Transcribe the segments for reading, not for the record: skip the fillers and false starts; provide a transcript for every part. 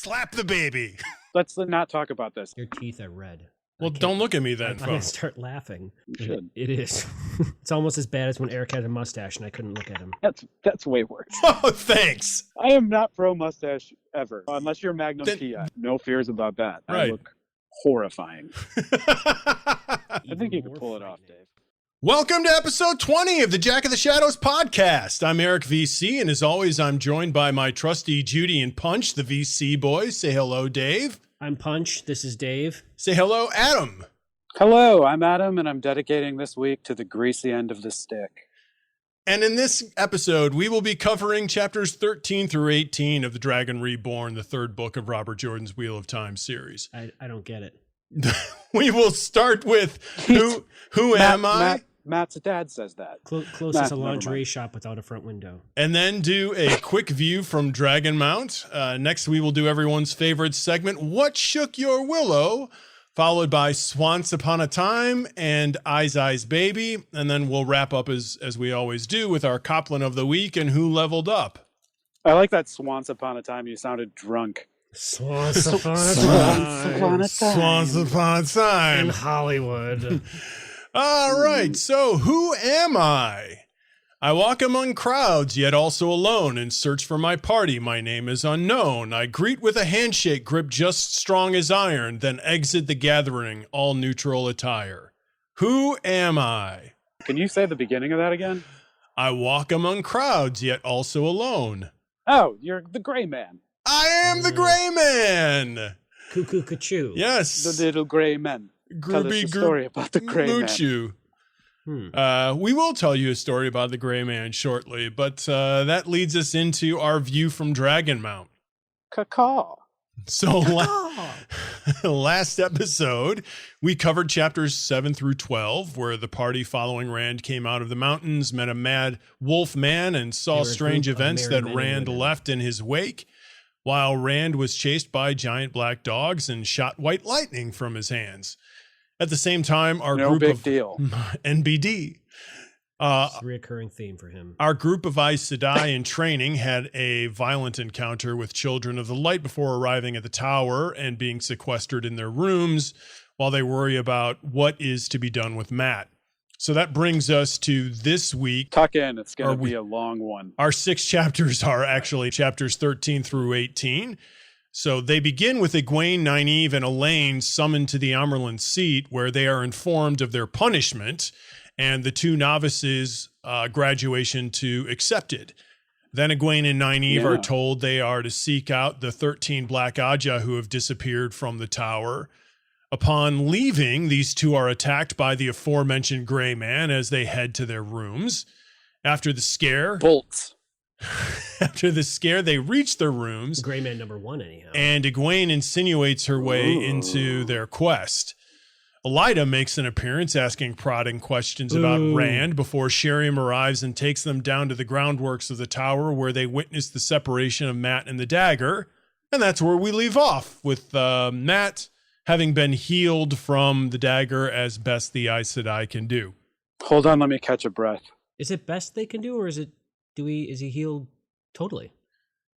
Slap the baby. Let's not talk about this. Your teeth are red. Well, don't look at me then, I'm going to folks. start laughing. You should. It is. It's almost as bad as when Eric had a mustache and I couldn't look at him. That's way worse. Oh, thanks. I am not pro mustache ever, unless you're Magnum PI. No fears about that. I Right. look horrifying. I Even think you could more pull it off, frightening. Dave. Welcome to episode 20 of the Jack of the Shadows podcast. I'm Eric VC, and as always, I'm joined by my trusty Judy and Punch, the VC boys. Say hello, Dave. I'm Punch. This is Dave. Say hello, Adam. Hello, I'm Adam, and I'm dedicating this week to the greasy end of the stick. And in this episode, we will be covering chapters 13 through 18 of the Dragon Reborn, the third book of Robert Jordan's Wheel of Time series. I don't get it. We will start with who am I? Matt's dad says that. Closest Nah, a never lingerie mind. shop without a front window. And then do a quick view from Dragonmount. Next, we will do everyone's favorite segment, What Shook Your Willow? Followed by Siuance Upon a Time and Aes Aes Baby. And then we'll wrap up as we always do with our Coplin of the week and who leveled up. I like that Siuance Upon a Time. You sounded drunk. Swans upon a Swans upon a time. Siuance Upon a in Time. Hollywood. All right, so who am I? I walk among crowds, yet also alone, and search for my party. My name is unknown. I greet with a handshake grip just strong as iron, then exit the gathering, all neutral attire. Who am I? Can you say the beginning of that again? I walk among crowds, yet also alone. Oh, you're the gray man. I am the Gray Man. Cuckoo Cachoo. Yes. The little gray men. Tell us a story about the gray man. Moochoo. Hmm. We will tell you a story about the Gray Man shortly, but that leads us into our view from Dragonmount. Caw. So last episode, we covered chapters 7 through 12, where the party following Rand came out of the mountains, met a mad wolf man, and saw They were a strange group of events merry that men and Rand women. left in his wake, while Rand was chased by giant black dogs and shot white lightning from his hands. At the same time, our No group big of deal. NBD. It's a reoccurring theme for him. Our group of Aes Sedai in training had a violent encounter with Children of the Light before arriving at the tower and being sequestered in their rooms while they worry about what is to be done with Matt. So that brings us to this week. Tuck in. It's going Are to we- be a long one. Our 6 chapters are actually chapters 13 through 18. So they begin with Egwene, Nynaeve, and Elaine summoned to the Amerlin seat, where they are informed of their punishment and the 2 novices' graduation to accepted. Then Egwene and Nynaeve are told they are to seek out the 13 Black Aja who have disappeared from the tower. Upon leaving, these 2 are attacked by the aforementioned Gray Man as they head to their rooms. After the scare, Bolts. they reach their rooms, Gray Man number 1, anyhow. and Egwene insinuates her way into their quest. Elida makes an appearance, asking prodding questions about Rand before Sheriam arrives and takes them down to the groundworks of the tower, where they witness the separation of Matt and the dagger. And that's where we leave off, with Matt having been healed from the dagger as best the Aes Sedai can do. Hold on, let me catch a breath. Is it best they can do, or is he healed totally?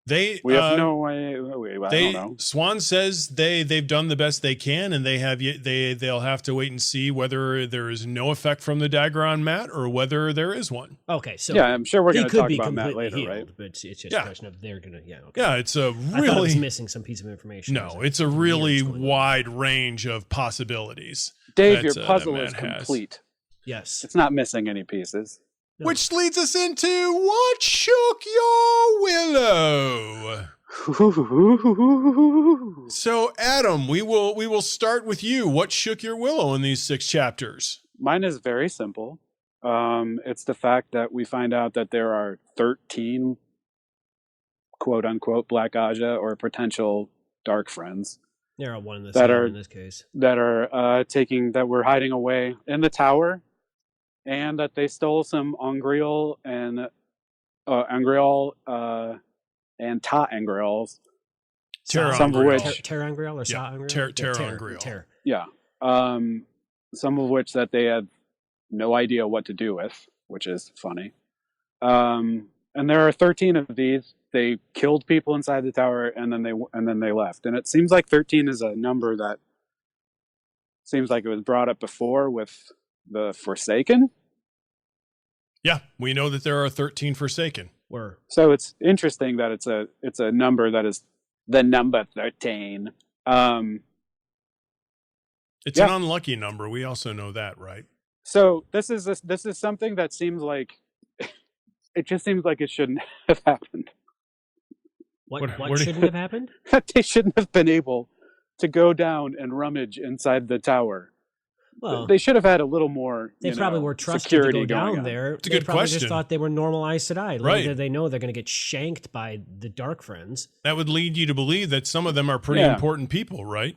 We have no way. I don't know. Swan says they've done the best they can, and they'll have to wait and see whether there is no effect from the dagger on Matt or whether there is one. Okay, so Yeah, I'm sure we're he going to could talk be about Matt completely later, healed, right? but it's just Yeah. a question of they're gonna. Yeah, okay. Yeah, it's a I thought I was really missing some piece of information. I was no, like, it's a weird, really what's going on? wide range of possibilities. Dave, that, your puzzle that is Matt has. complete. Yes. It's not missing any pieces. No. Which leads us into What Shook Your Willow? So, Adam, we will start with you. What shook your willow in these 6 chapters? Mine is very simple. It's the fact that we find out that there are 13 quote unquote Black Aja or potential dark friends They're all one in the that same are- in this case. that are that were hiding away in the tower, and that they stole some Angreal and Ta Angreals. Terra Some of Angreal. which- Terangreal or Yeah, Sa Angreal? Terra Ter- Angreal. Ter. Yeah. Some of which that they had no idea what to do with, which is funny. And there are 13 of these. They killed people inside the tower, and then they left. And it seems like 13 is a number that seems like it was brought up before with the Forsaken. Yeah, we know that there are 13 Forsaken. So it's interesting that it's a number that is the number 13. It's an unlucky number. We also know that, right? So this is something that seems like it just seems like it shouldn't have happened. What shouldn't have happened? That they shouldn't have been able to go down and rummage inside the tower. Well, they should have had a little more. They probably were trusted to go down there. It's a good question. Just thought they were normal Aes Sedai. Right. Later, they know they're going to get shanked by the Dark Friends. That would lead you to believe that some of them are pretty important people, right?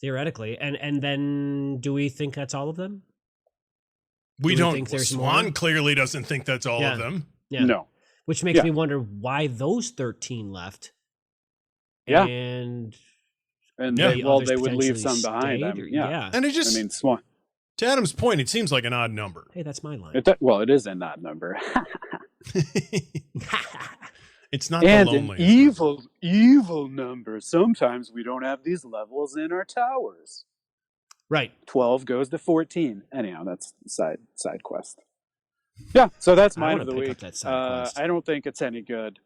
Theoretically, and then do we think that's all of them? We don't. Think there's Swan more? Clearly doesn't think that's all of them. Yeah. No. Which makes me wonder why those 13 left. Yeah. And the they others would leave some potentially behind stayed, them. or- Yeah. And it just, I mean, Swan. to Adam's point, it seems like an odd number. Hey, that's my line. It is in that number. It's not And the an loneliest. evil number. Sometimes we don't have these levels in our towers. Right. 12 goes to 14. Anyhow, that's side quest. Yeah, so that's I mine wanna of the pick up week. that side quest. I don't think it's any good.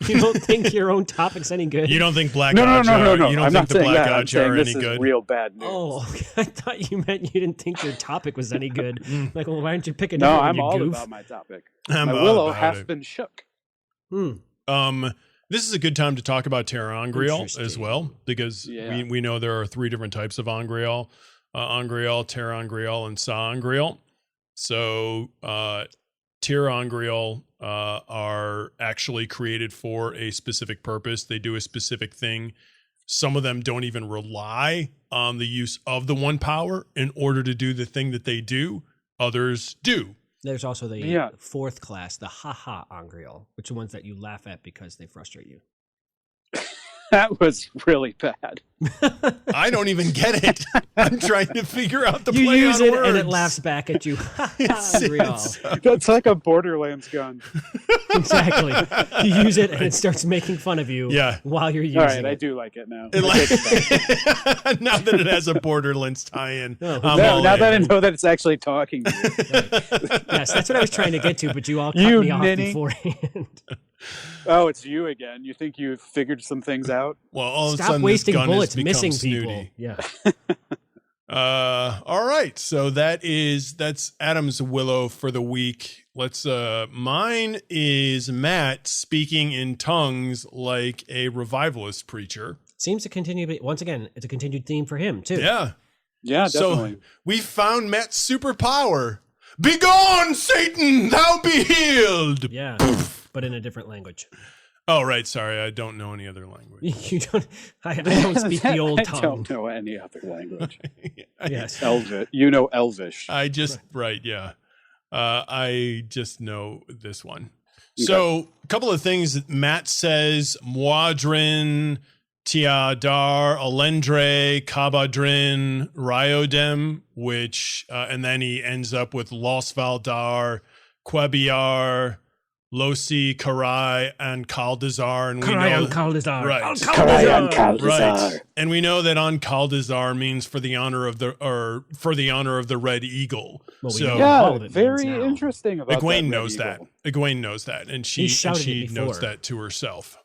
You don't think your own topic's any good? You don't think Black No. Ajah? You don't I'm think not the saying Black that. I'm Ajah saying are this any is good? real bad news. Oh, okay. I thought you meant you didn't think your topic was any good. Like, well, why don't you pick a No, different one, I'm you all goof? about my topic. I'm My all willow about has it. been shook. This is a good time to talk about Terra Angreal as Interesting. well, because we know there are 3 different types of Angreal. Angreal, Terra Angreal, and Sa Angreal. So Terra Angreal are actually created for a specific purpose. They do a specific thing. Some of them don't even rely on the use of the 1 power in order to do the thing that they do. Others do. There's also the 4th class, the haha Angreal, which are ones that you laugh at because they frustrate you. That was really bad. I don't even get it. I'm trying to figure out the You play use on it words. and it laughs back at you. Angreal. That's like a Borderlands gun. Exactly. You use it and it starts making fun of you while you're using All right, it. I do like it now. Now that it has a Borderlands tie-in. Oh, now that I know that it's actually talking to you. Yes, that's what I was trying to get to, but you all cut You me off ninny. beforehand. Oh, it's you again. You think you've figured some things out? Well, all of a Stop sudden wasting this gun bullets has become missing snooty. people. Yeah. All right. So that's Adam's Willow for the week. Mine is Matt speaking in tongues like a revivalist preacher. Seems to continue, but once again, it's a continued theme for him, too. Yeah. Yeah, definitely. So we found Matt's superpower. Begone, Satan, thou be healed. Yeah, but in a different language. Oh, right. Sorry. I don't know any other language. You don't. I don't speak the old I tongue. don't know any other language. Yes. Elvish. You know Elvish. I just, yeah. I just know this one. Okay. So a couple of things that Matt says: Muad'Din, Tiadar, Alendre, Kabadrin, Ryodem, which, and then he ends up with Los Valdar, Quebiar, Losi, Karai, and Kaldazar. And we know Kaldazar. Right. Karai and Kaldazar. Right. And we know that on Kaldazar means for the honor of the Red Eagle. Well, so very interesting about Egwene that knows that. Egwene knows that, and she knows that to herself.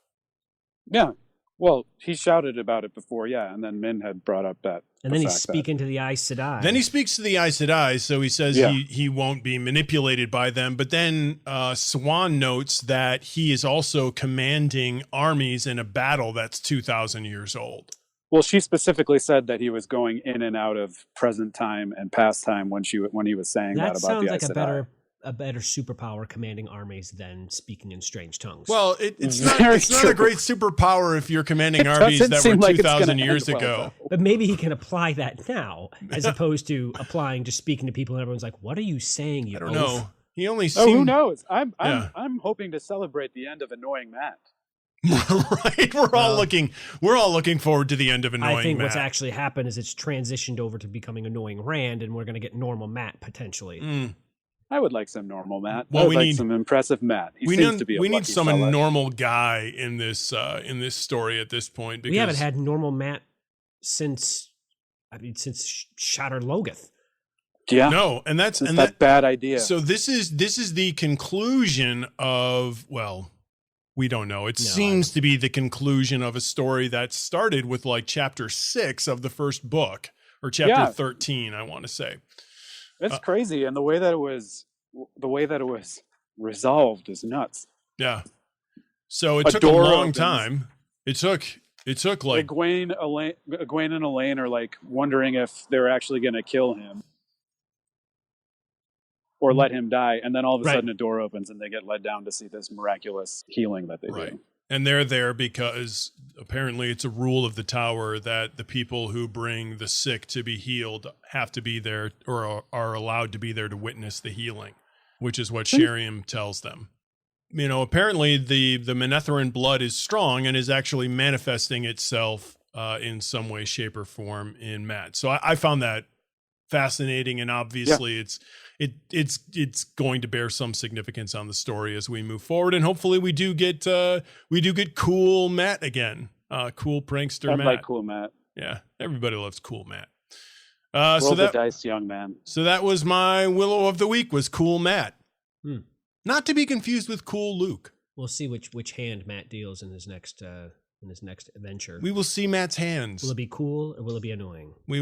Yeah. Well, he shouted about it before, and then Min had brought up that. And then he's speaking to the Aes Sedai. Then he speaks to the Aes Sedai, so he says he won't be manipulated by them. But then Swan notes that he is also commanding armies in a battle that's 2,000 years old. Well, she specifically said that he was going in and out of present time and past time when he was saying that about sounds the like Aes Sedai. a better superpower commanding armies than speaking in strange tongues. Well, it's not a great superpower if you're commanding armies that were 2,000 years ago. But maybe he can apply that now, as opposed to applying just speaking to people and everyone's like, "What are you saying?" You I don't know. He only. Who knows? I'm hoping to celebrate the end of Annoying Matt. Right, we're all looking forward to the end of Annoying Matt. I think what's actually happened is it's transitioned over to becoming Annoying Rand, and we're going to get normal Matt potentially. I would like some normal Matt. Well, I would we like need some impressive Matt. He we seems need to be a we need lucky some fella. normal guy in this story at this point. Because We haven't had normal Matt since Shatter Logoth. Yeah, no, and that's since and that bad idea. So this is the conclusion of, well, we don't know. It seems to be the conclusion of a story that started with like chapter 6 of the first book, or chapter 13, I want to say. It's crazy, and the way that it was resolved is nuts. Yeah. So it A took a door long opens. time. It took like Egwene and Elaine are like wondering if they're actually going to kill him or let him die, and then all of a Right. sudden a door opens and they get led down to see this miraculous healing that they right. do. And they're there because apparently it's a rule of the tower that the people who bring the sick to be healed have to be there, or are allowed to be there to witness the healing, which is what Sheriam tells them. You know, apparently the Manetheren blood is strong and is actually manifesting itself in some way, shape, or form in Matt. So I found that fascinating, and obviously it's going to bear some significance on the story as we move forward, and hopefully we do get cool Matt again, cool prankster I'd Matt. like cool Matt. Yeah, everybody loves cool Matt. Roll the dice, young man. So that was my Willow of the Week, was cool Matt. Hmm. Not to be confused with cool Luke. We'll see which hand Matt deals in his next adventure. We will see Matt's hands. Will it be cool or will it be annoying? We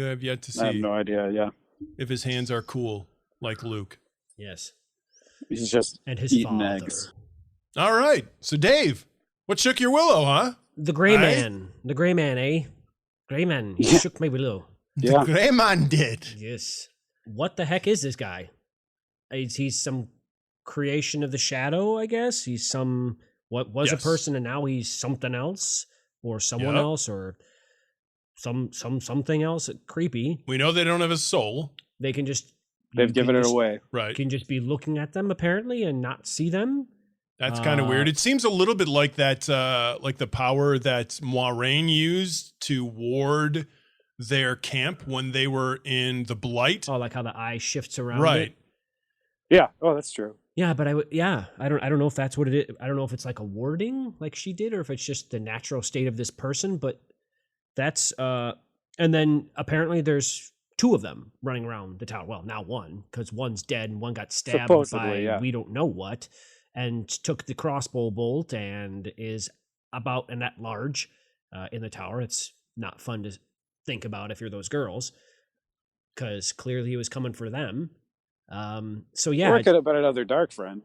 have yet to I have see no idea. Yeah, if his hands are cool like Luke. Yes. he's just And his eating father. eggs. All right. So Dave, what shook your willow, huh? The Gray Right? Man. The Gray Man, eh? Gray Man. He Yeah. shook my willow. Yeah. The Gray Man did. Yes. What the heck is this guy? He's some creation of the shadow, I guess. He's some what was Yes. a person and now he's something else, or someone Yep. else, or something else. Creepy. We know they don't have a soul, They can just They've you given can it just- away. right? Can just be looking at them apparently and not see them. That's kind of weird. It seems a little bit like that, like the power that Moiraine used to ward their camp when they were in the Blight. Oh, like how the eye shifts around. Right. It. Yeah. Oh, that's true. Yeah, but I don't know if that's what it is. I don't know if it's like a warding like she did, or if it's just the natural state of this person. But that's and then apparently there's 2 of them running around the tower. Well, now 1, because one's dead and one got stabbed Supposedly, by yeah. we don't know what, and took the crossbow bolt and is about and at large in the tower. It's not fun to think about if you're those girls, because clearly he was coming for them. So yeah, Or it could have been another dark friend.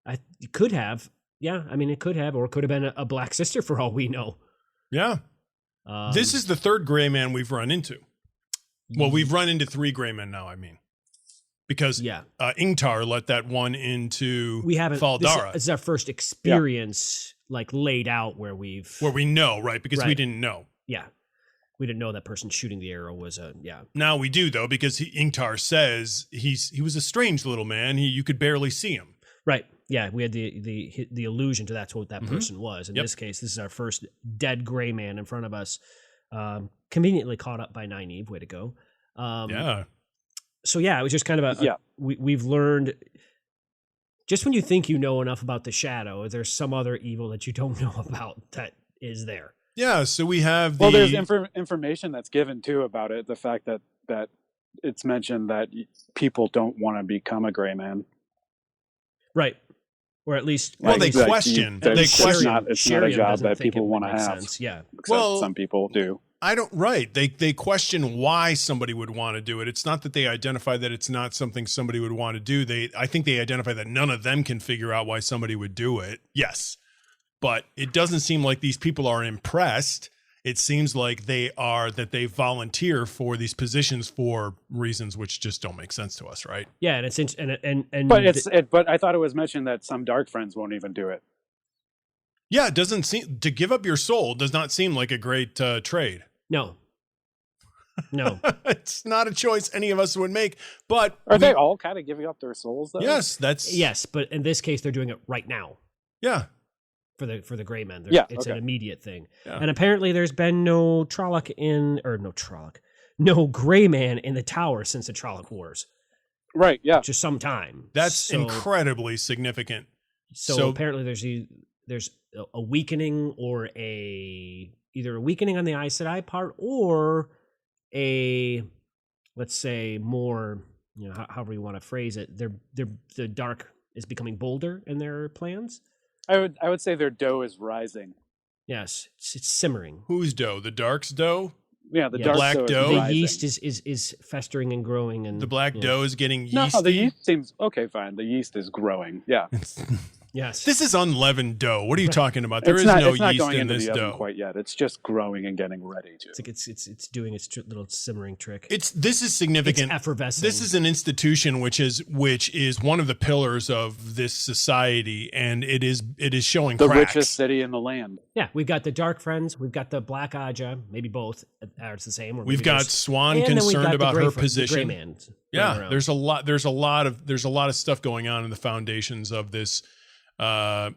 it could have. Yeah, I mean, it could have, or it could have been a black sister for all we know. Yeah. This is the 3rd Gray Man we've run into. Well, we've run into 3 Gray Men now, I mean. Because yeah, Ingtar let that one into we haven't. Thaldara, This is our first experience, like laid out where we know, right? Because we Right. didn't know. Yeah, we didn't know that person shooting the arrow was a Now we do, though, because Ingtar says he was a strange little man. You could barely see him. right. Yeah, we had the illusion to that's what that Mhm. person was. In Yep. this case, this is our first dead gray man in front of us, conveniently caught up by Nynaeve. Way to go. Yeah. So yeah, it was just kind of we've learned, just when you think you know enough about the shadow, there's some other evil that you don't know about that is there. Yeah, so we have Well, there's information that's given too about it. The fact that it's mentioned that people don't want to become a gray man. Right. Or at least, Well, they Like, question. that They it's question. not a Sheriam job doesn't that think people it would want to make have. sense. Yeah. Except Well, some people do. I don't. Right. They question why somebody would want to do it. It's not that they identify that it's not something somebody would want to do. I think they identify that none of them can figure out why somebody would do it. Yes. But it doesn't seem like these people are impressed. It seems like they volunteer for these positions for reasons which just don't make sense to us, right? Yeah, and it's and But I thought it was mentioned that some dark friends won't even do it. Yeah, it doesn't seem to give up your soul does not seem like a great trade. no. It's not a choice any of us would make. But Are they all kind of giving up their souls though? Yes, that's Yes, but in this case, they're doing it right now yeah. for the gray men. It's an okay. immediate thing. Yeah. And apparently, there's been no no gray man in the tower since the Trolloc Wars. Right. Yeah. to some time. That's incredibly significant. So apparently there's a weakening or either a weakening on the Aes Sedai part or a, let's say, more, however you want to phrase it, the dark is becoming bolder in their plans. I would say their dough is rising. Yes, it's simmering. Whose dough? The Dark's dough? Yeah, the dark black dough. The yeast is festering and growing, and the black dough is getting yeasty. No, the yeast seems okay. Fine, the yeast is growing. Yeah. Yes. This is unleavened dough. What are you talking about? There It's is not, no it's not yeast going in into this the oven dough. quite yet. It's just growing and getting ready to. It's like it's doing its little simmering trick. This is significant. It's effervescing. This is an institution which is one of the pillars of this society, and it is showing the cracks. richest city in the land. Yeah, we've got the Dark Friends, we've got the Black Aja, maybe both are it's the same. Or We've got Swan and then we've concerned got about the her the position. Gray Man Yeah, around. there's a lot of stuff going on in the foundations of this tower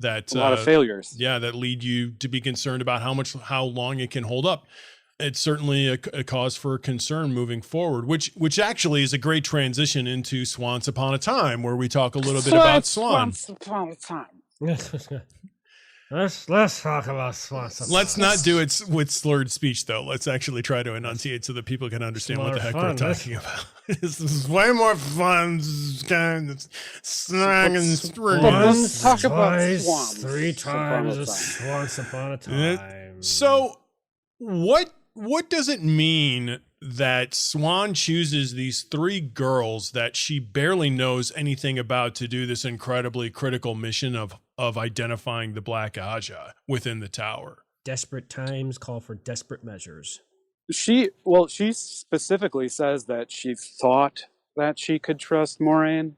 that A lot of failures. Yeah, that lead you to be concerned about how long it can hold up. It's certainly a cause for concern moving forward, which actually is a great transition into Siuance Upon a Time, where we talk a little bit about Swan. Siuance Upon a Time. Let's talk about Siuance. Let's not do it with slurred speech, though. Let's actually try to enunciate so that people can understand what the heck we're talking about. This is way more fun. Snag and string. Let's talk about Twice, swans. 3 times Upon a Siuance Upon a Time. So, what does it mean that Swan chooses these 3 girls that she barely knows anything about to do this incredibly critical mission of identifying the Black Aja within the tower? Desperate times call for desperate measures. She specifically says that she thought that she could trust Moraine.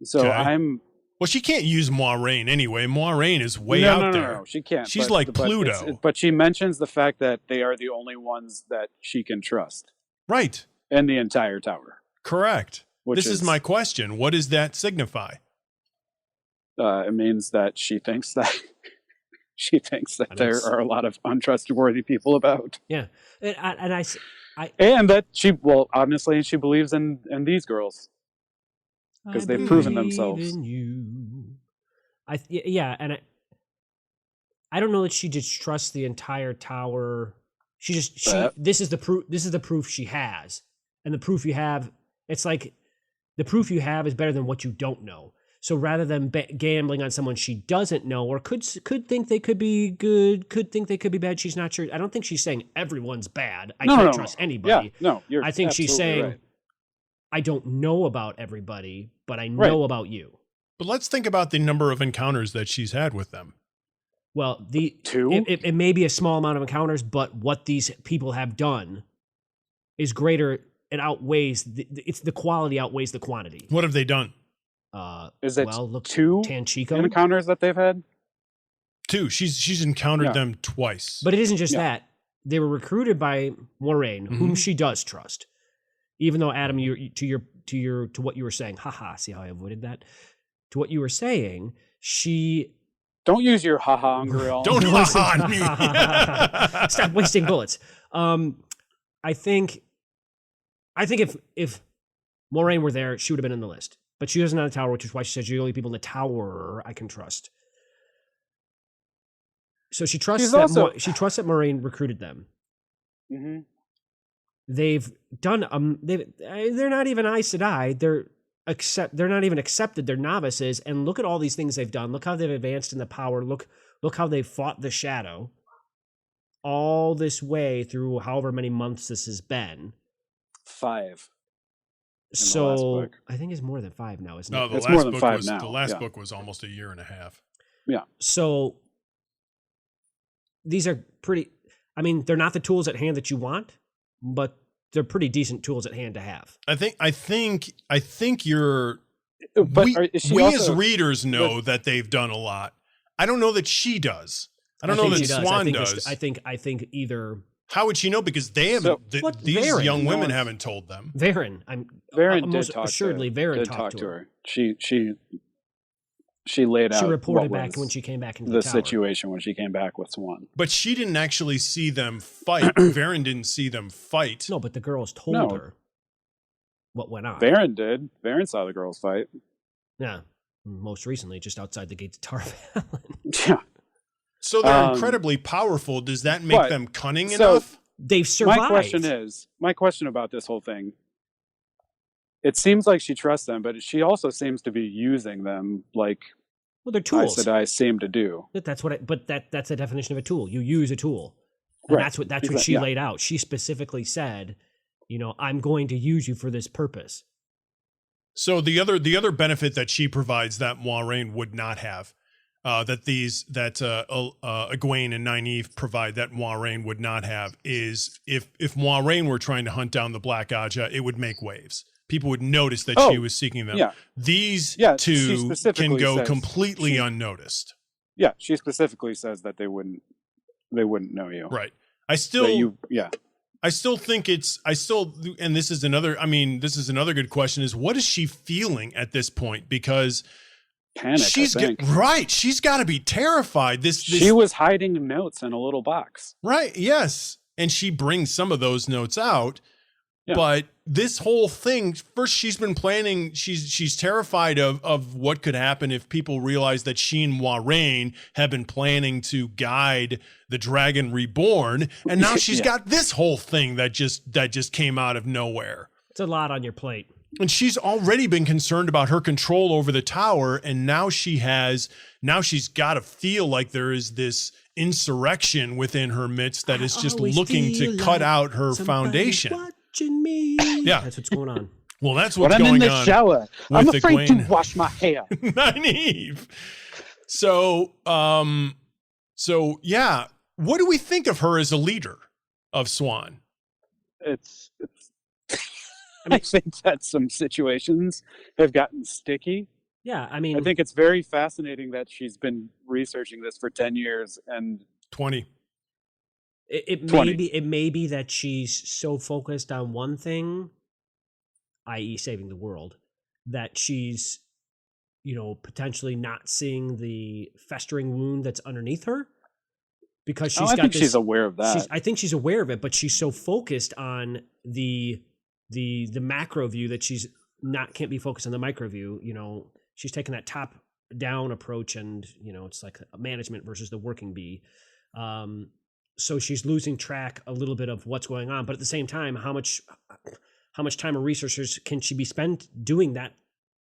So Okay. Well, she can't use Moiraine anyway. Moiraine is way out there. No, she can't. She's like Pluto. But she mentions the fact that they are the only ones that she can trust Right. in the entire tower. Correct. Which This is my question. What does that signify? It means that she thinks that there are a lot of untrustworthy people about. Yeah, and I And that honestly, she believes in these girls because they've proven themselves. in you. And I don't know that she just trusts the entire tower. This is the proof. This is the proof she has, and the proof you have. It's like the proof you have is better than what you don't know. So rather than gambling on someone she doesn't know or could think they could be good, could think they could be bad, she's not sure. I don't think she's saying everyone's bad. I can't trust anybody. Yeah, no, I think she's saying, right. I don't know about everybody, but I know about you. But let's think about the number of encounters that she's had with them. Well, 2? It may be a small amount of encounters, but what these people have done is greater. It outweighs the quality outweighs the quantity. What have they done? Is it look, 2 Tanchico encounters that they've had? 2. She's encountered them twice. But it isn't just that. They were recruited by Moraine, whom she does trust. Even though Adam, to what you were saying, see how I avoided that? To what you were saying, she don't use your haha on Grill. Don't haha on me. Stop wasting bullets. I think if Moraine were there, she would have been in the list. But she isn't on the tower, which is why she says you're the only people in the tower I can trust. So she trusts that Moraine recruited them. Mm-hmm. They've done they're not even Aes Sedai. They're not even accepted. They're novices. And look at all these things they've done. Look how they've advanced in the power. Look how they've fought the shadow all this way through however many months this has been. 5. So I think it's more than 5 now, isn't it? It's more than 5 now. The last book was almost a year and a half. Yeah. So these are pretty. I mean, they're not the tools at hand that you want, but they're pretty decent tools at hand to have. I think you're. But we as readers know that they've done a lot. I don't know that she does. I don't know that Swan does. I think either. How would she know? Because they haven't. These Varen, young women haven't told them. Varen, Varen most did talk assuredly. to, Varen did talked talk to her. She she laid out. She reported what back was when she came back into the tower. situation when she came back with Swan. But she didn't actually see them fight. Varen didn't see them fight. No, but the girls told her what went on. Varen did. Varen saw the girls fight. Yeah, most recently, just outside the gates of Tar Valon. Yeah. So they're incredibly powerful. Does that make them cunning enough? They've survived. My question about this whole thing, it seems like she trusts them, but she also seems to be using them like they're tools. Aes Sedai seem to do. That's the definition of a tool. You use a tool. And right. That's what she laid out. She specifically said, I'm going to use you for this purpose. So the other benefit that she provides that Moiraine would not have, that Egwene and Nynaeve provide that Moiraine would not have, is if Moiraine were trying to hunt down the Black Aja, it would make waves. People would notice that she was seeking them. Yeah. These two can go completely unnoticed. Yeah, she specifically says that they wouldn't know you. Right. I still think and this is another good question, is what is she feeling at this point? Because panic, she's got to be terrified. She was hiding notes in a little box. Right. Yes. And she brings some of those notes out. Yeah. But this whole thing, first, she's been planning. She's terrified of what could happen if people realize that she and Moiraine have been planning to guide the Dragon Reborn, and now she's got this whole thing that just came out of nowhere. It's a lot on your plate. And she's already been concerned about her control over the tower, and now she's got to feel like there is this insurrection within her midst that is just looking to cut out her foundation. Me. Yeah, that's what's going on. Well, that's what's going on. I'm in the shower. I'm afraid to wash my hair. Nynaeve. So yeah. What do we think of her as a leader of Swan? I think that some situations have gotten sticky. Yeah, I think it's very fascinating that she's been researching this for 10 years and 20. It may be that she's so focused on one thing, i.e. saving the world, that she's, potentially not seeing the festering wound that's underneath her. Because she's aware of that. I think she's aware of it, but she's so focused on the macro view that can't be focused on the micro view. She's taking that top down approach, and it's like a management versus the working bee. So she's losing track a little bit of what's going on, but at the same time, how much time or resources can she be spent doing that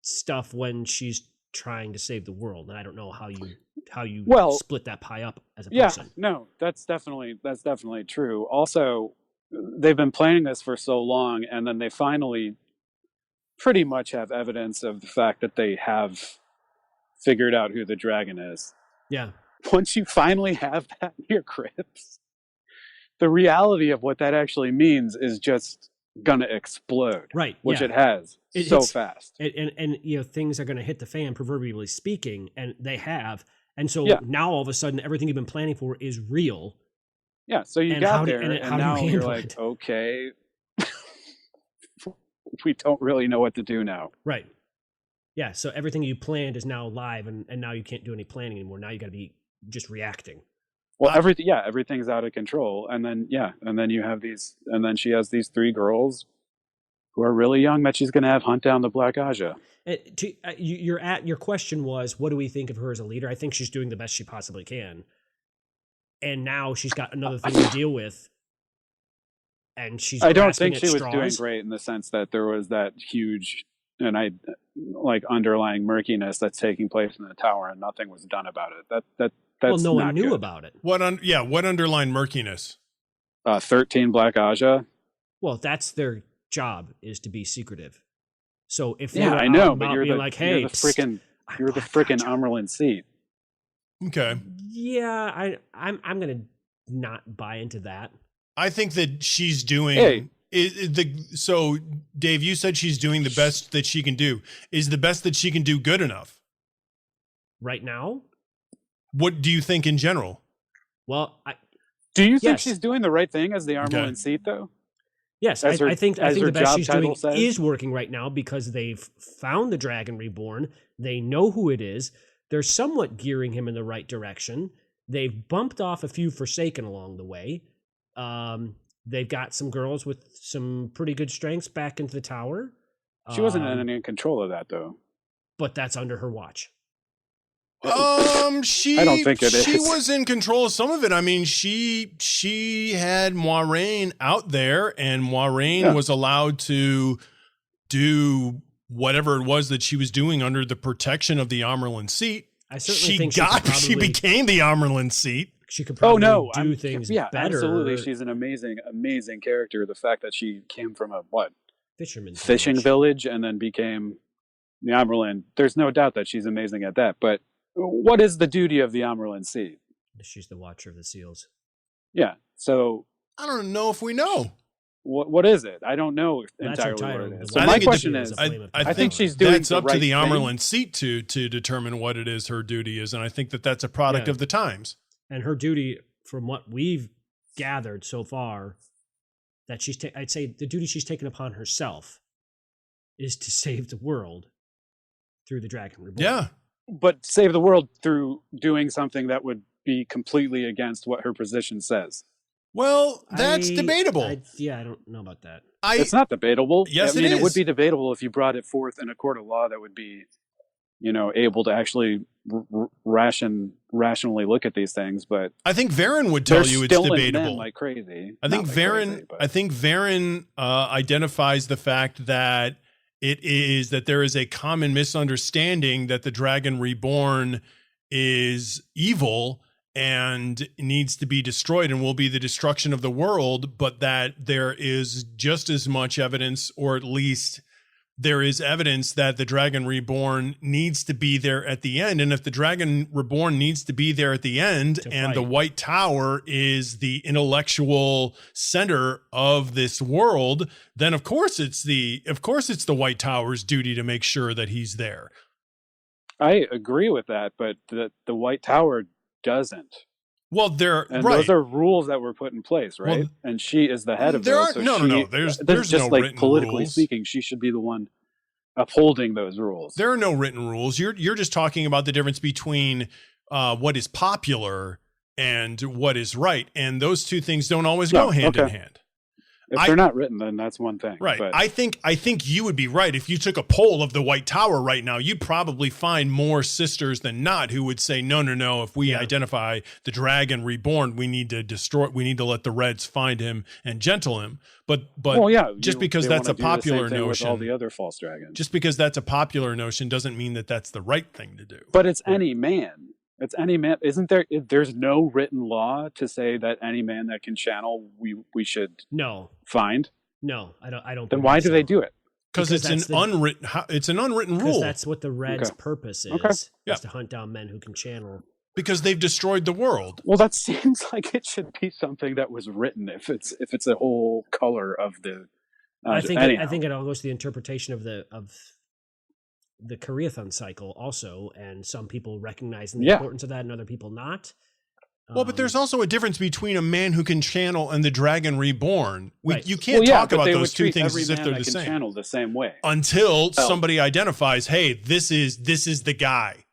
stuff when she's trying to save the world? And I don't know how you split that pie up as a person. Yeah, no, that's definitely true. Also, they've been planning this for so long, and then they finally pretty much have evidence of the fact that they have figured out who the dragon is. Yeah. Once you finally have that in your grips, the reality of what that actually means is just gonna explode. Right. Which it has so fast. And things are gonna hit the fan, proverbially speaking, and they have. And so now all of a sudden everything you've been planning for is real. Yeah. So you got there and now you're like, okay, we don't really know what to do now. Right. Yeah. So everything you planned is now live, and now you can't do any planning anymore. Now you gotta be just reacting. Well, everything's out of control, and then you have these, and then she has these 3 girls who are really young that she's going to have hunt down the Black Aja. Your question was, what do we think of her as a leader? I think she's doing the best she possibly can, and now she's got another thing to deal with, and she's. I don't think she was doing great in the sense that there was that huge and underlying murkiness that's taking place in the tower, and nothing was done about it. That's no one knew about it. What underlying murkiness? 13 Black Aja. Well, that's their job, is to be secretive. So if I know, but you're the freaking Amerlin seat. Okay. Yeah, I'm gonna not buy into that. I think that she's doing. So, Dave, you said she's doing the best that she can do. Is the best that she can do good enough? Right now? What do you think in general? Well, do you think she's doing the right thing as the Amerlin seat, though? Yes, I think the best she's doing is working right now, because they've found the Dragon Reborn. They know who it is. they're somewhat gearing him in the right direction. They've bumped off a few Forsaken along the way. They've got some girls with some pretty good strengths back into the tower. She wasn't in any control of that, though. But that's under her watch. She I don't think it she is. was in control of some of it. I mean, she had Moiraine out there, and Moiraine was allowed to do whatever it was that she was doing under the protection of the Amerlin seat. I certainly think she became the Amerlin seat. She could probably do things better. Absolutely. She's an amazing, amazing character. The fact that she came from a fishing village and then became the Amerlin. There's no doubt that she's amazing at that. But what is the duty of the Amerlin seat? She's the Watcher of the Seals. Yeah. So I don't know if we know. What is it? I don't know entirely what it is. So my question is, I think she's doing that's up the to the right Amerlin seat to determine what it is her duty is, and I think that that's a product of the times. And her duty, from what we've gathered so far, that I'd say the duty she's taken upon herself is to save the world through the Dragon Reborn. Yeah. But save the world through doing something that would be completely against what her position says. Well, that's debatable. I don't know about that. It's not debatable. Yes, I mean, it is. It would be debatable if you brought it forth in a court of law that would be, able to actually rationally look at these things. But I think Varen would tell you it's debatable. Like crazy. I think Varen identifies the fact that there is a common misunderstanding that the Dragon Reborn is evil and needs to be destroyed and will be the destruction of the world, but that there is just as much evidence, or at least there is evidence, that the Dragon Reborn needs to be there at the end. And if the Dragon Reborn needs to be there at the end, and the White Tower is the intellectual center of this world, then of course it's the White Tower's duty to make sure that he's there. I agree with that, but the White Tower doesn't. Well, those are rules that were put in place, right? Well, and she is the head of those. No. There's just no like written politically rules. speaking, she should be the one upholding those rules. There are no written rules. You're just talking about the difference between what is popular and what is right, and those two things don't always go hand in hand. If they're not written, then that's one thing. Right. But I think you would be right. If you took a poll of the White Tower right now, you'd probably find more sisters than not who would say, no. If we identify the Dragon Reborn, we need to let the Reds find him and gentle him. But just because that's a popular notion, with all the other false dragons. Just because that's a popular notion doesn't mean that that's the right thing to do. But it's any man. It's any man. Isn't there? There's no written law to say that any man that can channel, we should find. No, I don't. Then why do they do it? Because it's an unwritten rule. Because that's what the Reds' purpose is. Is to hunt down men who can channel. Because they've destroyed the world. Well, that seems like it should be something that was written. If it's a whole color of the. I think it all goes to the interpretation of the Karaethon cycle also, and some people recognizing the importance of that and other people not. Well, but there's also a difference between a man who can channel and the Dragon Reborn. You can't talk about those two things as if they're the same. Channel the same way until somebody identifies, hey, this is the guy.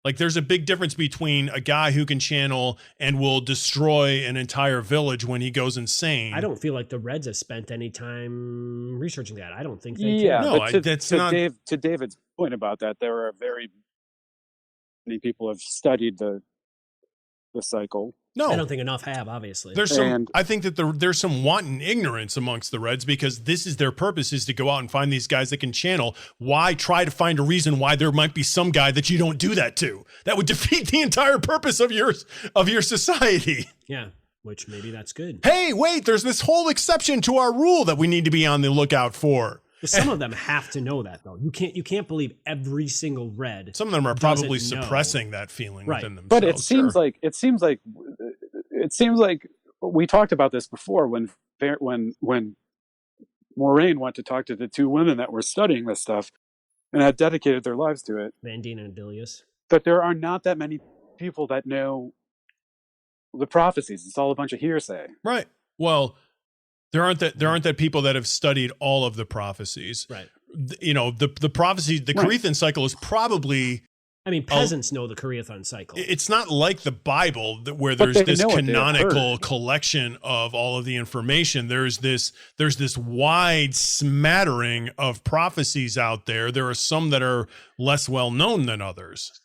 Like, there's a big difference between a guy who can channel and will destroy an entire village when he goes insane. I don't feel like the Reds have spent any time researching that. I don't think they can. No, to David's point about that, there are very many people have studied the cycle. No, I don't think enough have, obviously. I think that there's some wanton ignorance amongst the Reds, because this is their purpose, is to go out and find these guys that can channel. Why try to find a reason why there might be some guy that you don't do that to? That would defeat the entire purpose of your society. Yeah, which maybe that's good. Hey, wait, there's this whole exception to our rule that we need to be on the lookout for. Some of them have to know that, though. You can't believe every single Red. Some of them are probably suppressing that feeling within themselves. But it seems like we talked about this before when Moiraine went to talk to the two women that were studying this stuff and had dedicated their lives to it. Vandine and Adilius. But there are not that many people that know the prophecies. It's all a bunch of hearsay. Right. Well, there aren't that people that have studied all of the prophecies. Right. The prophecy, the Karaethon cycle is probably I mean, peasants know the Koreathon cycle. It's not like the Bible where But there's they this know what they've canonical heard. collection of all of the information. There's this wide smattering of prophecies out there. There are some that are less well known than others.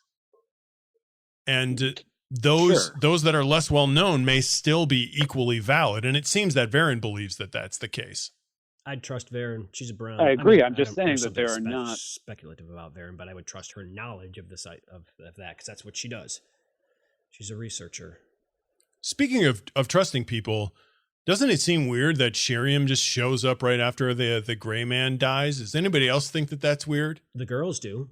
And those that are less well known may still be equally valid. And it seems that Varen believes that that's the case. I'd trust Varen. She's a Brown. I agree. mean, I'm just saying that there are not speculative about Varen, but I would trust her knowledge of the site of that because that's what she does. She's a researcher. Speaking of trusting people, doesn't it seem weird that Shiriam just shows up right after the gray man dies? Does anybody else think that that's weird? The girls do.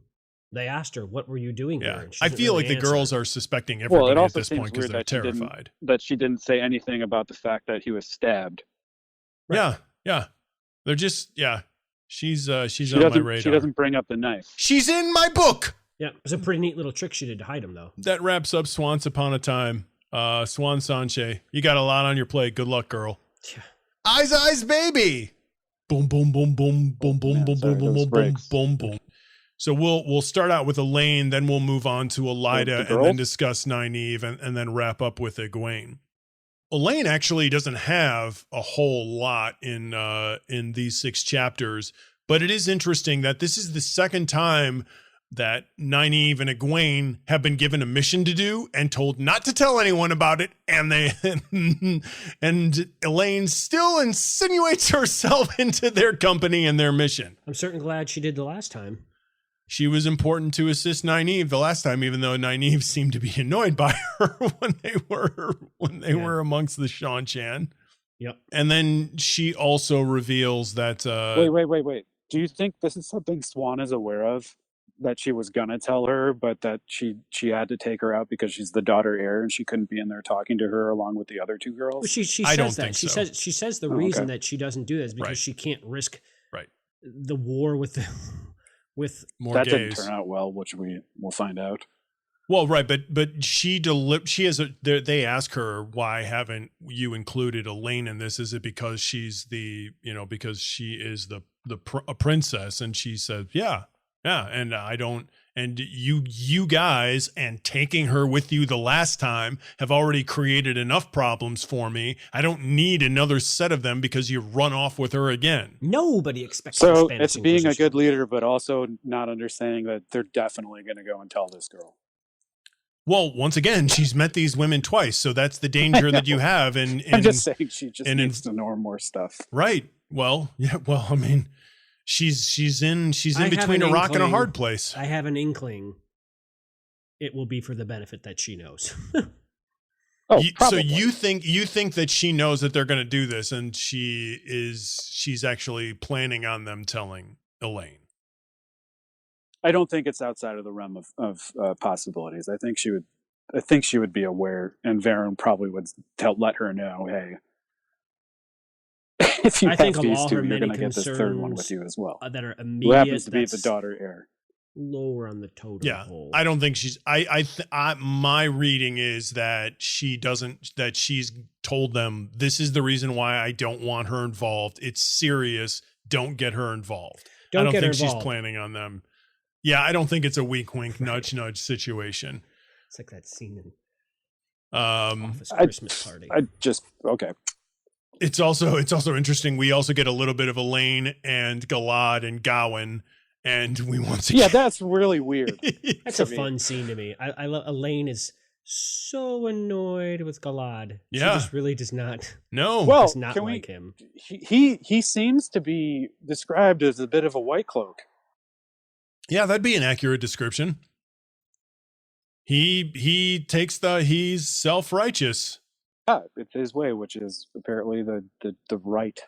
They asked her, "What were you doing Yeah, here?" And she I didn't feel really like the answer. girls are suspecting everybody it at also this seems point because weird they're that terrified. she didn't say anything about the fact that he was stabbed. Right. Yeah. They're just She's on my radar. She doesn't bring up the knife. She's in my book. Yeah, it was a pretty neat little trick she did to hide him, though. That wraps up Siuance Upon a Time. Swan Sanche, you got a lot on your plate. Good luck, girl. Yeah. Aes Aes Baby. Boom, boom, boom, boom, boom, boom, Yeah, boom, sorry, boom, boom, those boom, boom, breaks. boom, boom. So we'll start out with Elaine, then we'll move on to Elida, The and then girls? discuss Nynaeve, and then wrap up with Egwene. Elaine actually doesn't have a whole lot in these 6 chapters, but it is interesting that this is the second time that Nynaeve and Egwene have been given a mission to do and told not to tell anyone about it, and and Elaine still insinuates herself into their company and their mission. I'm certainly glad she did the last time. She was important to assist Nynaeve the last time, even though Nynaeve seemed to be annoyed by her when they were amongst the Shan-Chan. Yep. And then she also reveals that Wait. Do you think this is something Swan is aware of? That she was gonna tell her, but that she had to take her out because she's the daughter heir and she couldn't be in there talking to her along with the other 2 girls? Well, she I says don't that. think so. She says the Oh, reason okay. that she doesn't do this is because Right. she can't risk Right. the war with more that gays. didn't turn out well, which we'll find out. Well, right, but she has they ask her, why haven't you included Elaine in this? Is it because she's because she is a princess? And she said, yeah, and I don't. And you guys and taking her with you the last time have already created enough problems for me. I don't need another set of them because you run off with her again. nobody expects. the So Spanish it's being a Inquisition. good leader, but also not understanding that they're definitely going to go and tell this girl. Well, once again, she's met these women twice, so that's the danger that you have. And I'm just saying she just needs to know more stuff. Right. Well, yeah. Well, I mean, she's in I have between an a rock and a inkling- hard place. I have an inkling. It will be for the benefit that she knows. Oh, So probably. you think that she knows that they're going to do this, and she's actually planning on them telling Elaine. I don't think it's outside of the realm of possibilities. I think she would be aware, and Varen probably would let her know, hey, if you I have think of these all 2, her you're many going to get this third one concerns with you as well. that are Who immediate. happens to be the that's daughter heir. lower on the totem Yeah, pole. I don't think she's. My reading is that she doesn't. That she's told them this is the reason why I don't want her involved. It's serious. Don't get her involved. I don't get her think she's involved. planning on them. Yeah, I don't think it's a wink, wink, nudge, nudge situation. It's like that scene in Um, Office Christmas Party. Okay. It's also interesting. We also get a little bit of Elaine and Galad and Gawain, and we once again. Yeah, that's really weird. That's to a me. fun scene to me. I love Elaine is so annoyed with Galad. Yeah. She just really does not No. Well, does not can we- like him. He seems to be described as a bit of a white cloak. Yeah, that'd be an accurate description. He's self-righteous. Yeah, it's his way, which is apparently the right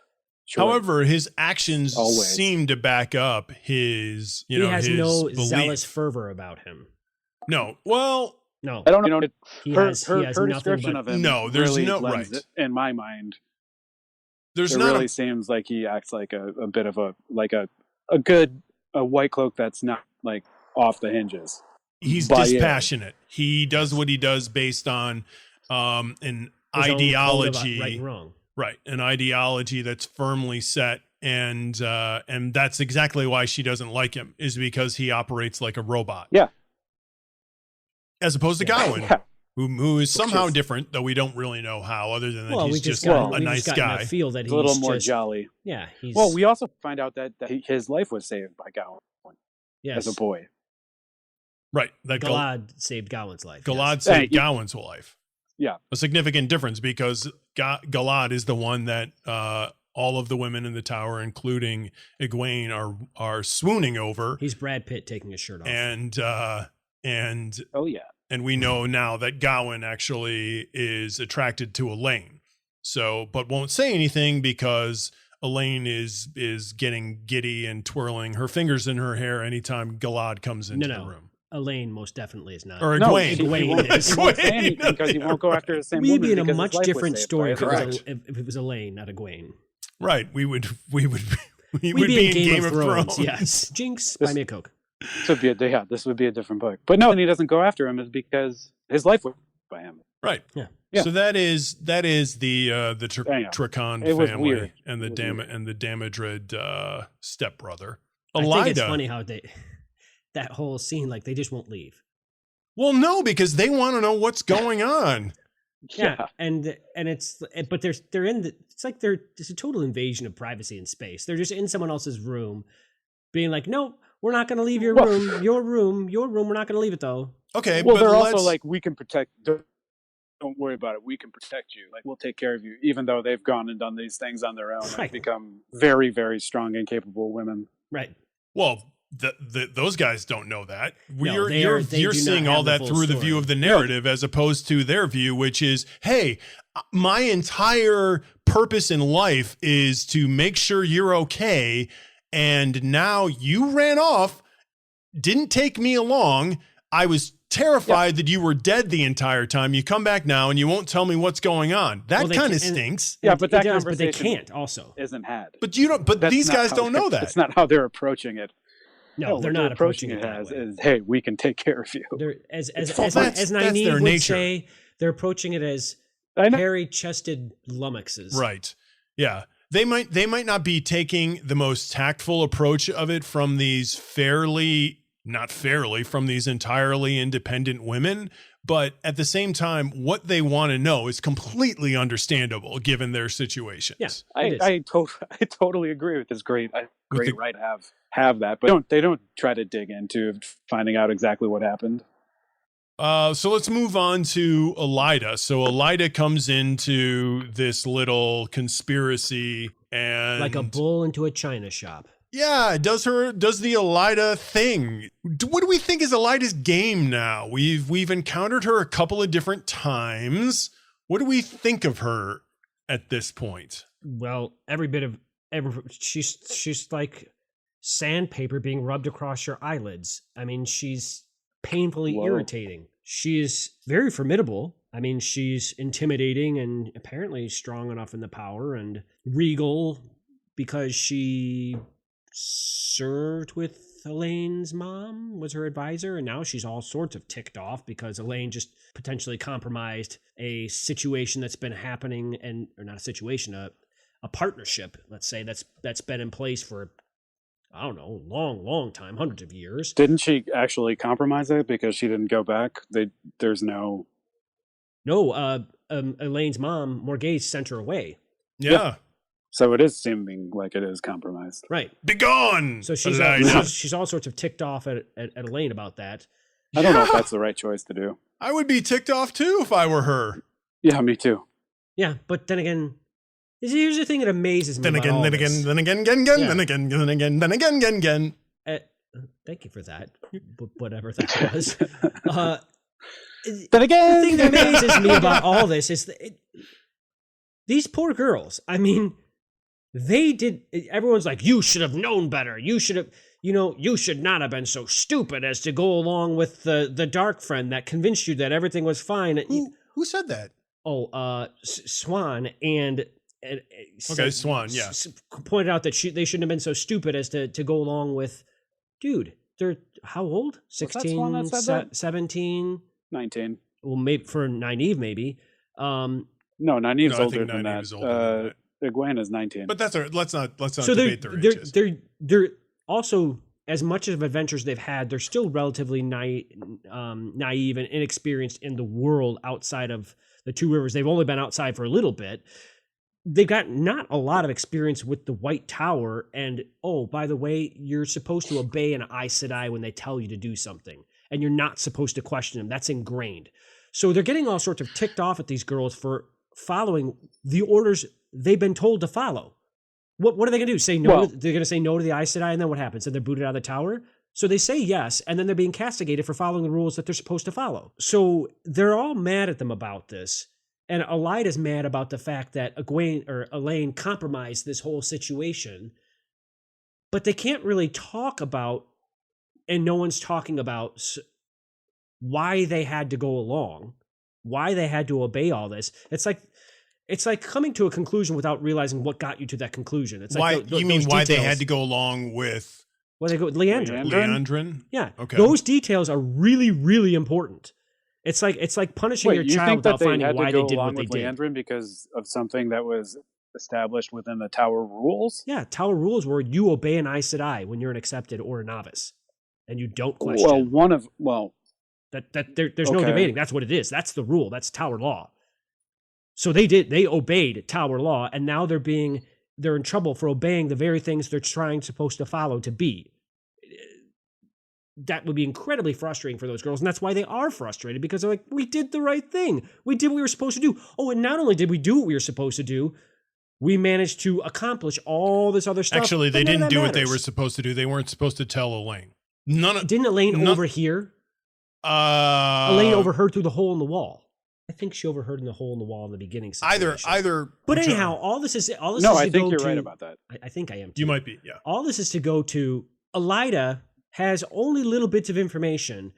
choice. However, his actions Always. seem to back up his, He has his no belief. zealous fervor about him. No. Well, No, I don't know. he Her has description nothing of but him. No, there's really no- lends right. it, in my mind. there's It not really a, seems like he acts like a bit of a good white cloak that's not like off the hinges. he's By it. dispassionate. He does what he does based on an his own code ideology. about right and wrong. Right, an ideology that's firmly set, and that's exactly why she doesn't like him, is because he operates like a robot. Yeah. as opposed to Gawain, Yeah. who is somehow different, though we don't really know how, other than that Well, he's just got, a nice guy. Feel that a little he's more just, jolly. Yeah. He's, Well, we also find out that his life was saved by Gawain yes. as a boy. Right. That Galad saved Gawain's life. Galad yes. saved Gawain's life. Yeah. A significant difference because Galad is the one that all of the women in the tower, including Egwene, are swooning over. He's Brad Pitt taking his shirt off. And Oh, yeah. and we know now that Gawain actually is attracted to Elaine. So, but won't say anything because Elaine is getting giddy and twirling her fingers in her hair anytime Galad comes into the room. Elaine most definitely is not. Or No, Egwene. Egwene is. He won't say anything because he won't go after the same We'd woman. be in a because much his life was different saved story by if her. it was Elaine, not Egwene. Right. We would We'd be in Game of Thrones. Yes. Jinx, buy me a Coke. This would be a different book. But no, and he doesn't go after him is because his life was by him. Right. Yeah. Yeah. So that is the Tricon It was family weird. and the It was weird. and the Damodred stepbrother. I think it's Elida. funny how that whole scene, like they just won't leave. Well, no, because they want to know what's going on. Yeah, and it's but they're in the it's like there's a total invasion of privacy and space. They're just in someone else's room, being like, "No, we're not going to leave your Well- room. Your room. We're not going to leave it though." Okay, Well, but they're let's, also like, we can protect. Don't worry about it. We can protect you. Like, we'll take care of you. Even though they've gone and done these things on their own Right. and become very, very strong and capable women. Right. well, those guys don't know that. No, they You're do not seeing have all the that full through the story. view of the narrative as opposed to their view, which is, hey, my entire purpose in life is to make sure you're okay. And now you ran off, didn't take me along. I was terrified that you were dead the entire time. You come back now and you won't tell me what's going on. That Well, they kind of can- and- stinks. Yeah, It but that does, but they conversation can't. Also, isn't had. But you don't. But That's these not guys how don't know that. That's not how they're approaching it. no, they're what not approaching it that as way. is, hey, we can take care of you. They're as Well, that's their Nynaeve would nature. say, they're approaching it as I know. hairy-chested lummoxes. Right. Yeah. They might not be taking the most tactful approach of it from these from these entirely independent women, but at the same time, what they want to know is completely understandable given their situations. Yeah. I totally agree with this great the- right to have that, but they don't try to dig into finding out exactly what happened. So let's move on to Elida. So Elida comes into this little conspiracy and Like a bull into a china shop. yeah, does the Elida thing. What do we think is Elida's game now? We've encountered her a couple of different times. What do we think of her at this point? Well, she's like sandpaper being rubbed across your eyelids. I mean, she's painfully Whoa. irritating. She is very formidable. I mean, she's intimidating and apparently strong enough in the power and regal because she served with Elaine's mom, was her advisor, and now she's all sorts of ticked off because Elaine just potentially compromised a situation that's been happening or not a situation, a partnership, let's say, that's been in place for, I don't know, long time, hundreds of years. Didn't she actually compromise it because she didn't go back? There's no. No, Elaine's mom, Morghese, sent her away. Yeah. So it is seeming like it is compromised. Right. Begone! So she's Elida. she's all sorts of ticked off at Elaine about that. I don't know if that's the right choice to do. I would be ticked off too if I were her. Yeah, me too. Yeah, but then again, here's the thing that amazes me. Then about again, all then this. again, then again, again, Yeah. then again, then again, then again, again. Thank you for that. Whatever that was. Then again, The thing that amazes me about all this is these poor girls. I mean, everyone's like, you should have known better. You should have, you should not have been so stupid as to go along with the dark friend that convinced you that everything was fine. Who said that? Swan and Okay, Swan, yeah. Pointed out that they shouldn't have been so stupid as to go along with, dude, they're how old? Was that Swan that said that? 17? 19. Well, maybe for Nynaeve, maybe. No, Nynaeve's No, I older think than Nynaeve that. is older than Egwene is 19. But that's let's not So debate their ages. they're also as much of adventures they've had, they're still relatively naive and inexperienced in the world outside of the Two Rivers. They've only been outside for a little bit. They've got not a lot of experience with the White Tower. And, oh, by the way, you're supposed to obey an Aes Sedai when they tell you to do something. And you're not supposed to question them. That's ingrained. So they're getting all sorts of ticked off at these girls for following the orders they've been told to follow. What are they going to do? Say no? They're going to say no to the Aes Sedai, and then what happens? And they're booted out of the tower? So they say yes, and then they're being castigated for following the rules that they're supposed to follow. So they're all mad at them about this. And Elyda's mad about the fact that Elaine compromised this whole situation. But they can't really talk about, and no one's talking about, why they had to go along, why they had to obey all this. It's like coming to a conclusion without realizing what got you to that conclusion. It's why like you mean why they had to go along with? Well, they go with Leandrin? Yeah. Okay. Those details are really, really important. It's like punishing your child without finding why they did what they did. Leandrin because of something that was established within the Tower rules? Yeah, Tower rules where you obey an Aes Sedai when you're an accepted or a novice, and you don't question. There's no debating. That's what it is. That's the rule. That's Tower law. So they obeyed Tower law, and now they're in trouble for obeying the very things they're supposed to follow to be. That would be incredibly frustrating for those girls, and that's why they are frustrated, because they're like, we did the right thing. We did what we were supposed to do. Oh, and not only did we do what we were supposed to do, we managed to accomplish all this other stuff. Actually, they didn't do what they were supposed to do. They weren't supposed to tell Elaine. Didn't Elaine overhear? Elaine overheard through the hole in the wall. I think she overheard in the hole in the wall in the beginning situation. Either. But anyhow, all this is no, I think you're right about that. I think I am too. You might be, yeah. All this is to go to Elyda has only little bits of information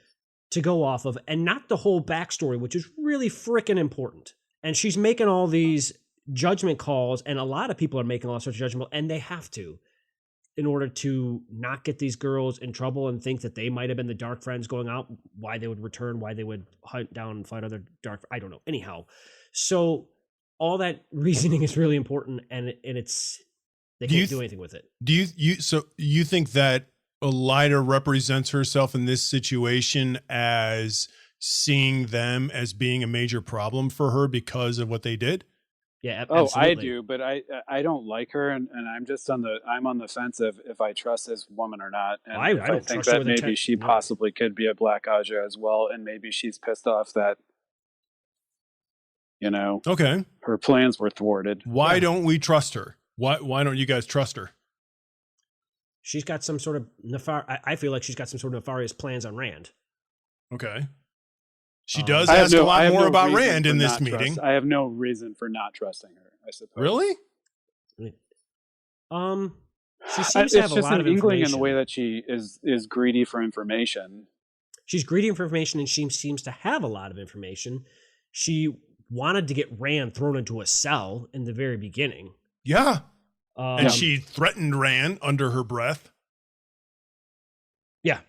to go off of, and not the whole backstory, which is really freaking important. And she's making all these judgment calls, and a lot of people are making all sorts of judgment, and they have to, in order to not get these girls in trouble and think that they might have been the Dark Friends going out, why they would return, why they would hunt down and fight other Dark, I don't know. Anyhow, so all that reasoning is really important, and it's, they can't do anything with it. So you think that Elyda represents herself in this situation as seeing them as being a major problem for her because of what they did? Yeah, absolutely. I do, but I don't like her, and I'm on the fence of if I trust this woman or not. And I don't think trust her that maybe she possibly could be a Black Aja as well, and maybe she's pissed off that her plans were thwarted. Why don't we trust her? Why don't you guys trust her? She's got some sort of I feel like she's got some sort of nefarious plans on Rand. Okay. She does ask a lot more about Rand in this meeting. I have no reason for not trusting her, I suppose. Really? She seems to have a lot of inkling in the way that she is greedy for information. She's greedy for information, and she seems to have a lot of information. She wanted to get Rand thrown into a cell in the very beginning. Yeah. And she threatened Rand under her breath. Yeah.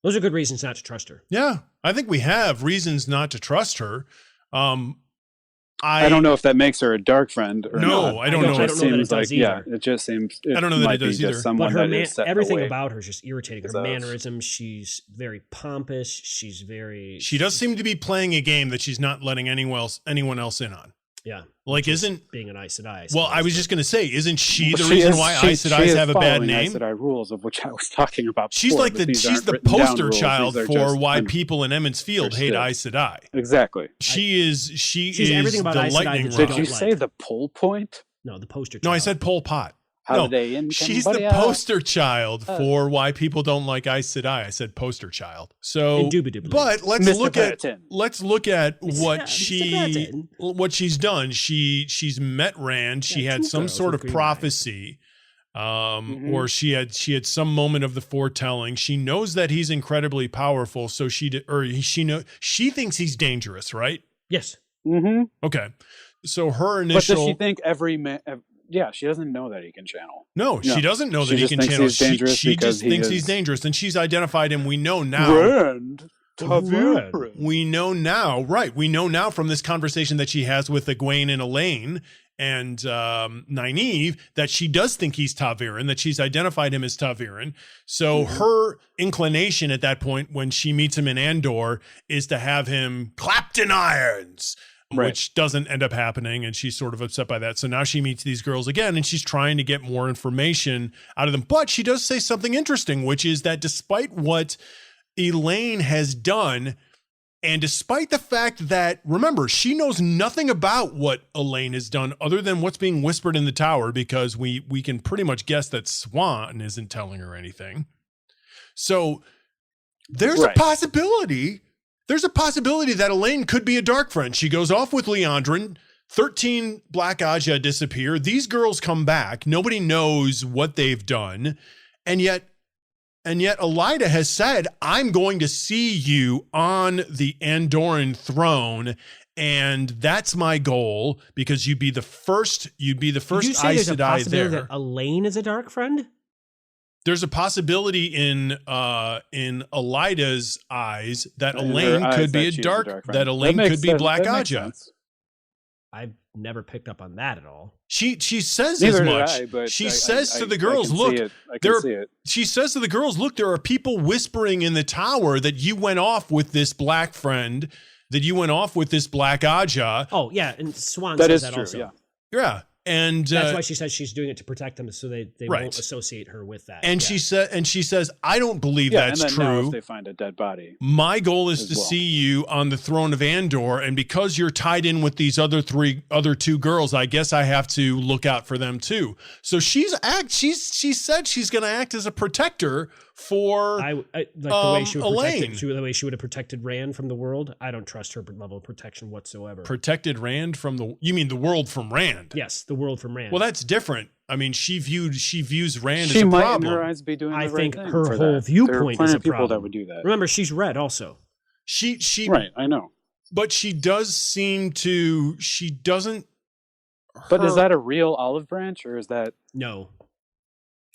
Those are good reasons not to trust her. Yeah. I think we have reasons not to trust her. I don't know if that makes her a dark friend or not. I don't know. I don't know that it does either. Yeah, it just seems. I don't know that it does either. But everything about her is just irritating. Her mannerisms. She's very pompous. She does seem to be playing a game that she's not letting anyone else in on. Yeah. Like, isn't being an Aes Sedai. Well, I was just going to say, isn't she the reason why Aes Sedai have a bad name? Aes Sedai rules, of which I was talking about. She's before, like she's the poster child for why people in Emmons Field hate Aes Sedai. Exactly. She's everything about the Aes Sedai lightning rod. Did you say the pole point? No, the poster child. No, I said Pol Pot. She's the poster child for why people don't like Aes Sedai. I said poster child. So, but let's look at what she's done. She's met Rand. She had some sort of prophecy, or she had some moment of the foretelling. She knows that he's incredibly powerful. So she thinks he's dangerous, right? Yes. Mm-hmm. Okay. So her initial. But does she think every man? Yeah, she doesn't know that he can channel. No, she doesn't know that he can channel. She just thinks he's dangerous, and she's identified him. We know now. Rand. We know now, right? We know now from this conversation that she has with Egwene and Elaine and Nynaeve that she does think he's Ta'Viren, that she's identified him as Ta'Viren. So her inclination at that point when she meets him in Andor is to have him clapped in irons, which doesn't end up happening. And she's sort of upset by that. So now she meets these girls again and she's trying to get more information out of them. But she does say something interesting, which is that despite what Elaine has done, and despite the fact that, remember, she knows nothing about what Elaine has done other than what's being whispered in the tower, because we can pretty much guess that Siuan isn't telling her anything. So there's a possibility. There's a possibility that Elaine could be a dark friend. She goes off with Liandrin. 13 Black Aja disappear. These girls come back. Nobody knows what they've done. And yet Elida has said, I'm going to see you on the Andoran throne, and that's my goal, because you'd be the first Aes Sedai there. That Elaine is a dark friend? There's a possibility in Elida's eyes that Elaine could be a dark, that Elaine could be Black Aja. I've never picked up on that at all. She says as much. She says to the girls, look, she says to the girls, look, there are people whispering in the tower that you went off with this black friend, that you went off with this Black Aja. Oh, yeah. And Siuan says that true, also. Yeah. And that's why she says she's doing it to protect them, so they won't associate her with that. And she says, I don't believe that's and then true. Now if they find a dead body, my goal is to see you on the throne of Andor, and because you're tied in with these other two girls, I guess I have to look out for them too. So she said she's going to act as a protector for the way she would Elaine. The way she would have protected Rand from the world. I don't trust her level of protection whatsoever. Protected Rand from you mean the world from Rand? Yes, the world from Rand. Well, that's different. I mean, she views Rand as a she might problem. in her eyes be doing the I right think thing her for whole that. viewpoint is a people problem. that would do that. Remember, she's red also. She right, I know. But she does seem to. She doesn't. But is that a real olive branch, or is that no?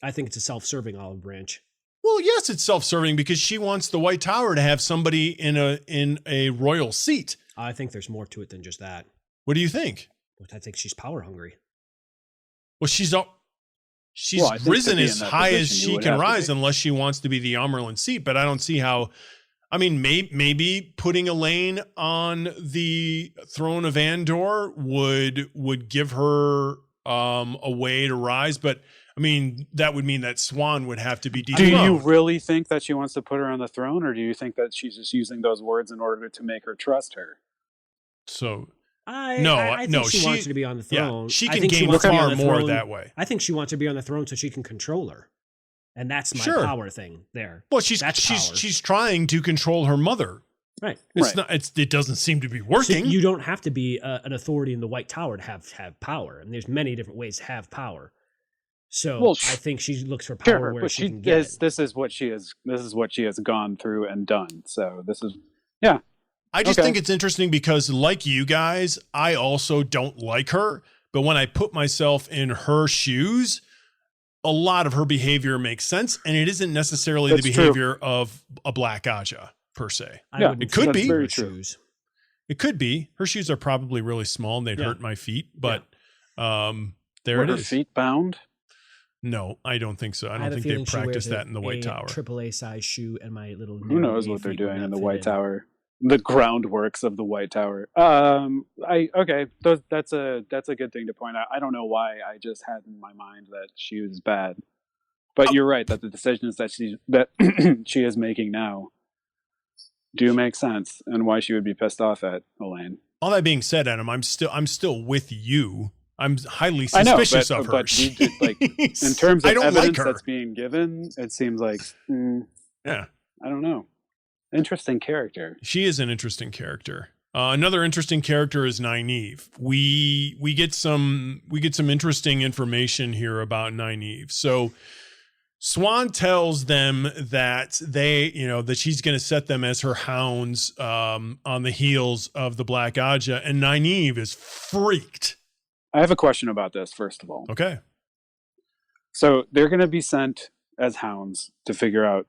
I think it's a self-serving olive branch. Well, yes, it's self-serving because she wants the White Tower to have somebody in a royal seat. I think there's more to it than just that. What do you think? I think she's power hungry. Well, she's risen as high as she can rise unless she wants to be the Amerlin seat. But I don't see how. I mean, maybe putting Elaine on the throne of Andor would give her a way to rise, but. I mean, that would mean that Siuan would have to be dethroned. Do you really think that she wants to put her on the throne, or do you think that she's just using those words in order to make her trust her? So, I think she wants her to be on the throne. Yeah, she can gain far more that way. I think she wants her to be on the throne so she can control her, and that's my power thing there. Well, she's trying to control her mother. Right. It doesn't seem to be working. So you don't have to be an authority in the White Tower to have power, and there's many different ways to have power. So I think she looks for power where she can get it. This is what she has gone through and done. So this is, I just think it's interesting because, like you guys, I also don't like her. But when I put myself in her shoes, a lot of her behavior makes sense, and it isn't necessarily the behavior of a Black Aja per se. It could be. Very true. It could be. Her shoes are probably really small, and they'd hurt my feet. But there it is. Her feet bound? No, I don't think so. I don't think they practice that in the White Tower. AAA size shoe and my little. Who knows what they're doing in the White Tower? The groundworks of the White Tower. That's a good thing to point out. I don't know why I just had in my mind that she was bad, but you're right that the decisions that she is making now do make sense, and why she would be pissed off at Elaine. All that being said, Adam, I'm still with you. I'm highly suspicious of her. But in terms of evidence that's being given, it seems like, I don't know. Interesting character. She is an interesting character. Another interesting character is Nynaeve. We get some interesting information here about Nynaeve. So Siuan tells them that that she's going to set them as her hounds on the heels of the Black Aja, and Nynaeve is freaked. I have a question about this, first of all. Okay. So they're going to be sent as hounds to figure out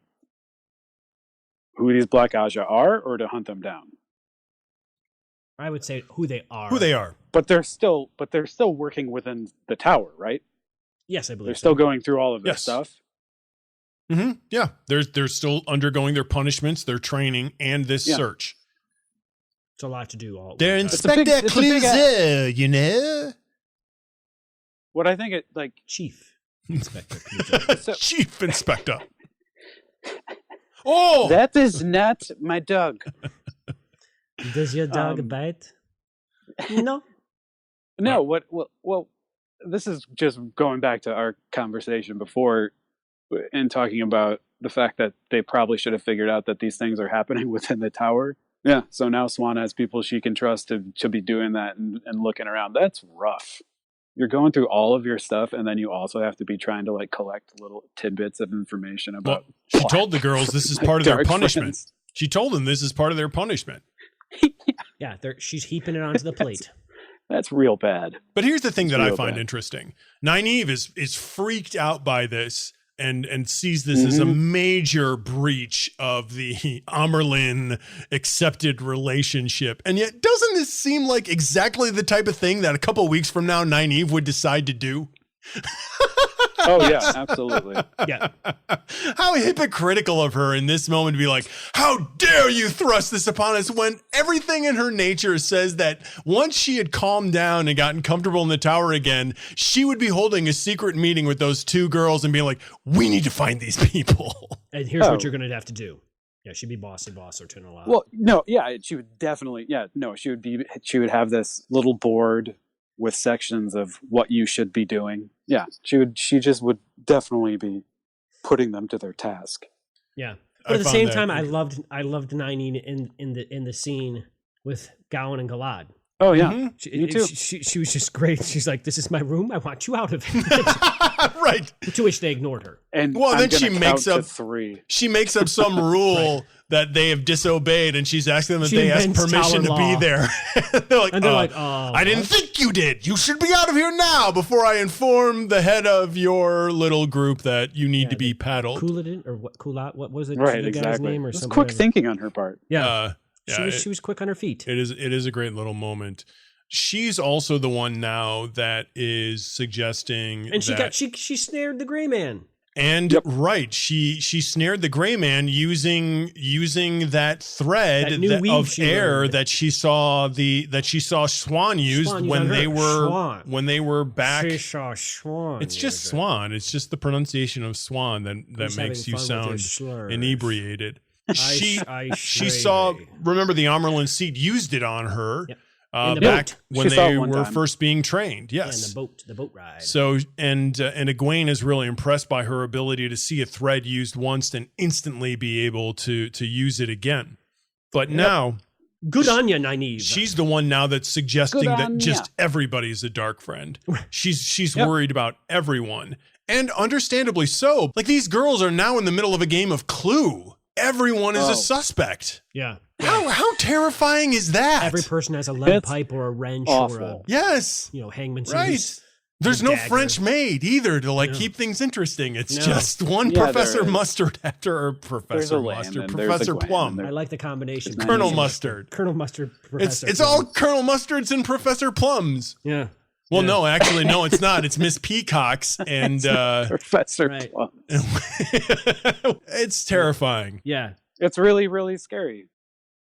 who these Black Aja are, or to hunt them down? I would say who they are. Who they are. But they're still working within the tower, right? Yes, I believe They're so. still going through all of this Yes. stuff. Mm-hmm. Yeah, they're still undergoing their punishments, their training, and this Yeah. search. It's a lot to do all. They're at once. Inspector it's a big Clouseau, you know? What I think it like Chief Inspector Clouseau. so, Chief Inspector. Oh! that is not my dog. Does your dog bite? No. No, well, this is just going back to our conversation before and talking about the fact that they probably should have figured out that these things are happening within the tower. Yeah, so now Swan has people she can trust to be doing that and looking around. That's rough. You're going through all of your stuff, and then you also have to be trying to like collect little tidbits of information about. Well, she told the girls this is part of their dark punishment. friends. She told them this is part of their punishment. Yeah, she's heaping it onto the plate. That's real bad. But here's the thing that I real find bad. interesting. Nynaeve is freaked out by this and sees this as a major breach of the Amerlin accepted relationship. And yet, doesn't this seem like exactly the type of thing that a couple weeks from now Nynaeve would decide to do? Oh yeah, absolutely. Yeah. How hypocritical of her in this moment to be like, how dare you thrust this upon us, when everything in her nature says that once she had calmed down and gotten comfortable in the tower again, she would be holding a secret meeting with those two girls and being like, we need to find these people. And here's what you're going to have to do. Yeah, she'd be boss or turn a lot. Well, no, yeah, she would definitely. Yeah, no, she would have this little board with sections of what you should be doing. Yeah, she just would definitely be putting them to their task. Yeah. But at the same time, I loved Nynaeve in the scene with Gowan and Galad. Oh yeah, Me too. She was just great. She's like, "This is my room. I want you out of it." Right. To which they ignored her. And well, then I'm she gonna makes count up to 3. She makes up some rule that they have disobeyed, and she's asking them if She they asked invents permission to tower be law. there. they're like, I didn't what? think you did. You should be out of here now before I inform the head of your little group that you need to be paddled. Couladin or what? Coulat? What was it? Right, the guy's exactly. name or It was something? quick thinking on her part. Yeah. Yeah, She was quick on her feet. It is a great little moment. She's also the one now that is suggesting, And that, she snared the gray man. and right, she snared the gray man using that thread That new weave of she air learned. that she saw Swan use Swan used when on her. they were Swan. when they were back. She saw Swan. It's just Swan. It's just the pronunciation of Swan that Who's makes you having fun with sound his slurs. inebriated. She She saw. Remember, the Amerlin seat used it on her. Yep. In the Back boat. when She saw they it one were time. first being trained. Yeah, Yes. and the boat ride. So and Egwene is really impressed by her ability to see a thread used once and instantly be able to use it again. But now Good on you, Nynaeve. she's the one now that's suggesting Good that on just ya. everybody's a dark friend. She's Yep. worried about everyone, and understandably so. Like, these girls are now in the middle of a game of Clue. Everyone is Oh. a suspect. Yeah. How terrifying is that? Every person has a lead It's pipe or a wrench awful. or a Yes. hangman's Right. noose. There's no dagger. French maid either to No. keep things interesting. It's No. just one Yeah, Professor there is. Mustard after or There's Professor a Lan Mustard, and there's a Professor Gwen Plum, and there- I like the combination. It's Colonel Nynaeve. Mustard. Colonel Mustard. It's Professor all Plum. Colonel Mustards and Professor Plums. Yeah. Well, Yeah. no, actually, no, it's not. It's Miss Peacocks, and Professor Right. Plum. it's terrifying. Yeah. It's really, really scary.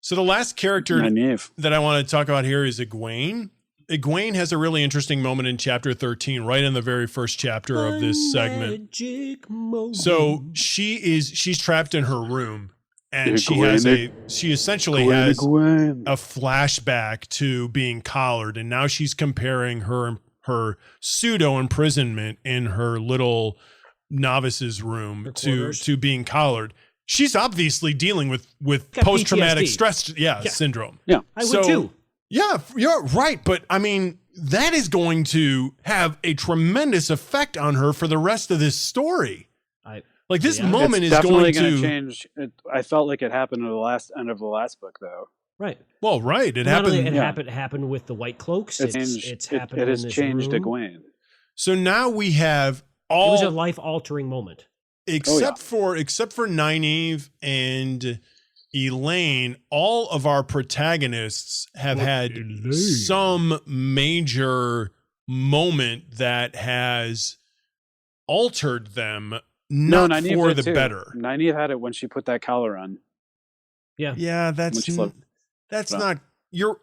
So the last character Nynaeve. that I want to talk about here is Egwene. Egwene has a really interesting moment in chapter 13, right in the very first chapter of this segment. Magic moment. So she's trapped in her room, and Egwene. she essentially Gwen, has Gwen. a flashback to being collared, and now she's comparing her pseudo imprisonment in her little novice's room Her to quarters. being collared. She's obviously dealing with Got post traumatic PTSD. stress Yeah. syndrome. Yeah. I would too. Yeah, you're right. But I mean, that is going to have a tremendous effect on her for the rest of this story. Like, this Yeah. moment It's is definitely going to change. I felt like it happened at the end of the last book, though. Right. Well, right. It Not only happened. it happened with the white cloaks. It's happened It has in this changed room. Egwene. So now we have It was a all life altering moment. except for Nynaeve and Elaine, all of our protagonists have had some major moment that has altered them, not Nynaeve for did the too. better. Nynaeve had it when she put that collar on. Yeah, that's not.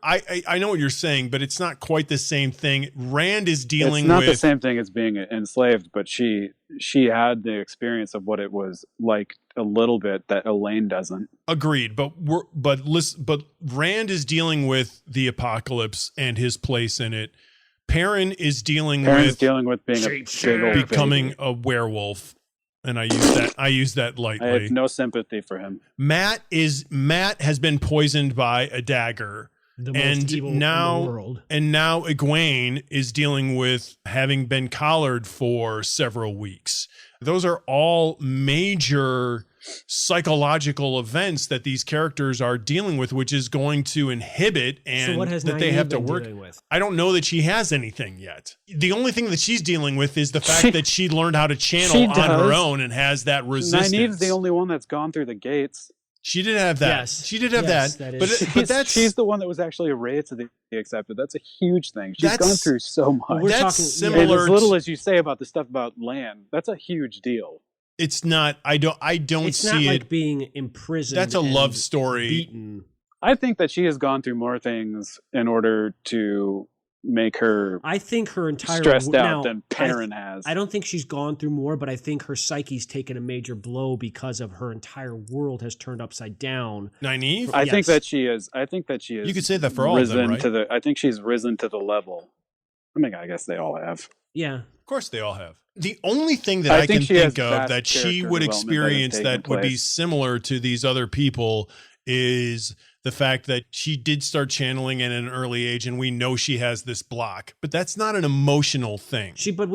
I know what you're saying, but it's not quite the same thing. Rand is dealing it's not with the same thing as being enslaved, but she had the experience of what it was like a little bit that Elaine doesn't. Agreed, but Rand is dealing with the apocalypse and his place in it. Perrin is dealing with being a big old becoming baby. a werewolf, and I use that lightly. I have no sympathy for him. Matt has been poisoned by a dagger. The most evil in the world. And now Egwene is dealing with having been collared for several weeks. Those are all major psychological events that these characters are dealing with, which is going to inhibit and so what has that they Nynaeve have to been work dealing with? I don't know that she has anything yet. The only thing that she's dealing with is the fact that she learned how to channel on her own and has that resistance. Nynaeve's the only one that's gone through the gates. She did have that. Yes. She did have Yes, that. that is- She's the one that was actually raised to the accepted. That's a huge thing. She's gone through so much. We're That's talking- similar. And as little as you say about the stuff about land, that's a huge deal. It's not. I don't It's see not it. like being imprisoned. That's a and love story. Beaten. I think that she has gone through more things in order to make her I think her entire stressed out now, than Perrin has. I don't think she's gone through more, but I think her psyche's taken a major blow because of her entire world has turned upside down. Nynaeve? I think Yes. that she is. I think that she is. You could say that for all of them, right? I think she's risen to the level. I mean, I guess they all have. Yeah. Of course they all have. The only thing that I I think can she has think of vast that she character would development that has experience taken that would be place. similar to these other people is the fact that she did start channeling at an early age, and we know she has this block, but that's not an emotional thing. But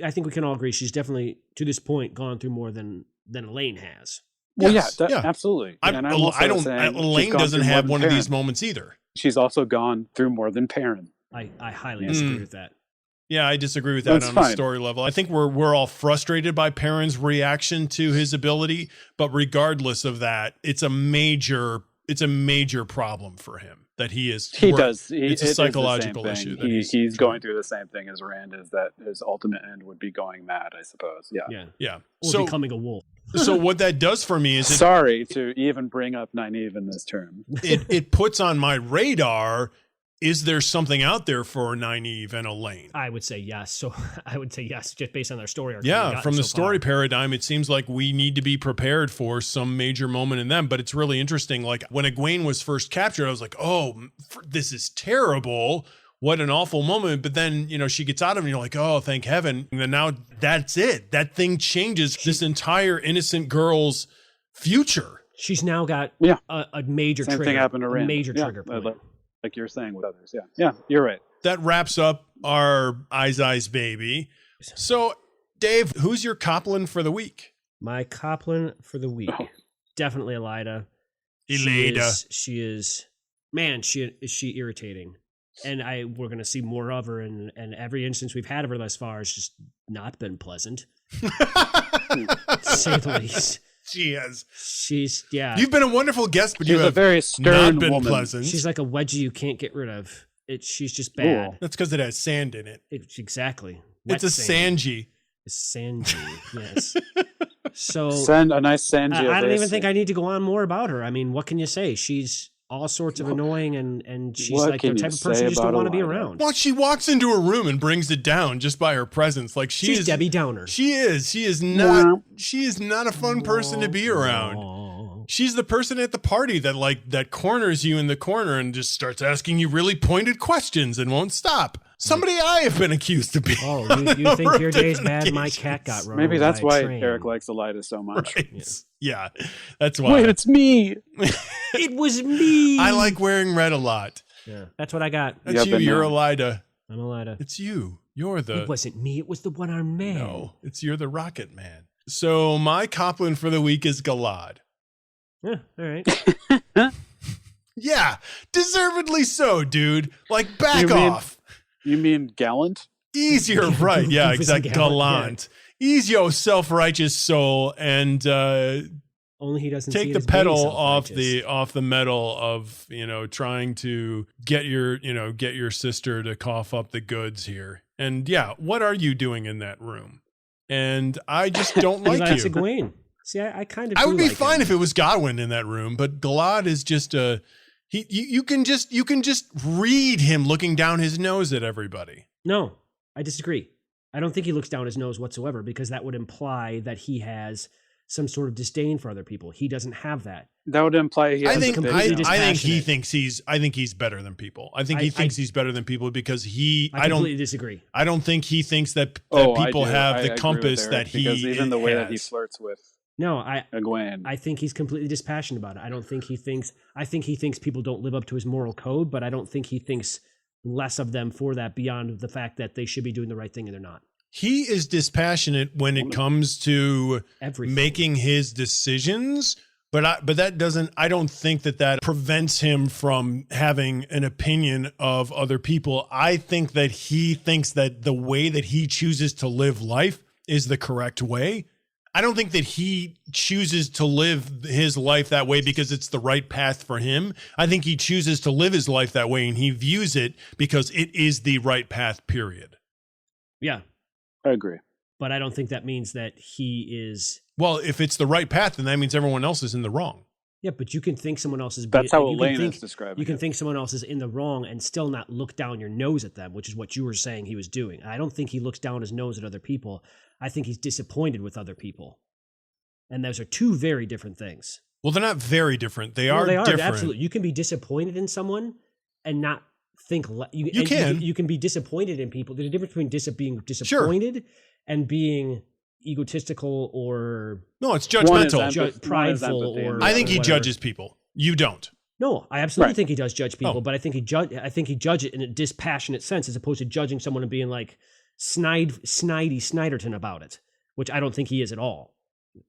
I think we can all agree she's definitely to this point gone through more than Elaine has. Well, Yes, yeah, absolutely. And I'm also saying Elaine she's gone doesn't through more have than one of Perrin. these moments either. She's also gone through more than Perrin. I highly disagree with that. Yeah, I disagree with that That's on fine. a story level. I think we're all frustrated by Perrin's reaction to his ability, but regardless of that, it's a major problem for him that he is. It's a psychological issue. That He's going through the same thing as Rand is, that his ultimate end would be going mad, I suppose. Yeah. Yeah. Or becoming a wolf. So what that does for me is sorry to even bring up Nynaeve in this term. it puts on my radar, is there something out there for Nynaeve and Elaine? I would say yes. So I would say yes, just based on their story arc. Yeah, from the story paradigm, it seems like we need to be prepared for some major moment in them. But it's really interesting. Like when Egwene was first captured, I was like, oh, this is terrible. What an awful moment. But then, she gets out of it and you're like, oh, thank heaven. And then now that's it. That thing changes this entire innocent girl's future. She's now got a major Same trigger. thing happened to Rand. A major trigger point. Like you're saying with others. Yeah, you're right. That wraps up our Aes Aes Baby. So, Dave, who's your Coplin for the week? My Coplin for the week. Definitely Elida. Elida. She is irritating. And we're going to see more of her, and every instance we've had of her thus far has just not been pleasant. To say the least. She is. You've been a wonderful guest, but she's you have a very stern not been woman. pleasant. She's like a wedgie you can't get rid of. She's just bad. Ooh. That's because it has sand in it. Exactly. It's a Sanji. It's Sanji, yes. So a nice Sanji. I don't even think I need to go on more about her. I mean, what can you say? She's all sorts of annoying, and she's like the type of person you just don't want to be around. Well, she walks into a room and brings it down just by her presence. Like she's Debbie Downer. She is. She is not. She is not a fun person to be around. She's the person at the party that corners you in the corner and just starts asking you really pointed questions and won't stop. Somebody I have been accused of being. Oh, you think your day's bad? Occasions. My cat got run Maybe over that's by a why train. Eric likes Elida so much. Right. Yeah, that's why. Wait, it's me. It was me. I like wearing red a lot. Yeah, that's what I got. That's you. You're Elida. I'm Elida. It's you. You're the. It wasn't me. It was the one-armed man. No, you're the Rocket Man. So my Coplin for the week is Galad. Yeah, all right. Yeah, deservedly so, dude. Like, back off. You mean gallant? Easier, right? Yeah, He was exactly. gallant, Gallant. Ease your self-righteous soul and Only he doesn't see take it the as being pedal off self-righteous. the metal of, trying to get your sister to cough up the goods here. And yeah, what are you doing in that room? And I just don't He like likes you. Egwene. See, I kind of. I would be like fine him. if it was Godwin in that room, but Galad is just you can just read him looking down his nose at everybody. No, I disagree. I don't think he looks down his nose whatsoever, because that would imply that he has some sort of disdain for other people. He doesn't have that. That would imply he has I think a big I mouth. think he dispassionate. thinks he's better than people. I think he thinks he's better than people because I completely disagree. I don't think he thinks that I people do. have I the agree compass with that Eric, he because even the way that he has. flirts with No, I Egwene. think he's completely dispassionate about it. I don't think he thinks. I think he thinks people don't live up to his moral code, but I don't think he thinks less of them for that, beyond the fact that they should be doing the right thing and they're not. He is dispassionate when it comes to Everything. making his decisions, but that doesn't. I don't think that prevents him from having an opinion of other people. I think that he thinks that the way that he chooses to live life is the correct way. I don't think that he chooses to live his life that way because it's the right path for him. I think he chooses to live his life that way, and he views it because it is the right path, period. Yeah, I agree. but I don't think that means that he is. Well, if it's the right path, then that means everyone else is in the wrong. Yeah, but you can think someone else is. That's how you can Elaine think- is describing You can it. think someone else is in the wrong and still not look down your nose at them, which is what you were saying he was doing. I don't think he looks down his nose at other people. I think he's disappointed with other people. And those are two very different things. Well, they're not very different. They Well, are they are different. absolutely. You can be disappointed in someone and not think. You and can. You can be disappointed in people. There's a difference between being disappointed and being egotistical or No, it's One is judgmental. empathy, prideful one is empathy, or. and I think he whatever. judges people. You don't. No, I absolutely Right. think he does judge people, Oh. but I think he judge it in a dispassionate sense, as opposed to judging someone and being like snidey Snyderton about it, which I don't think he is at all.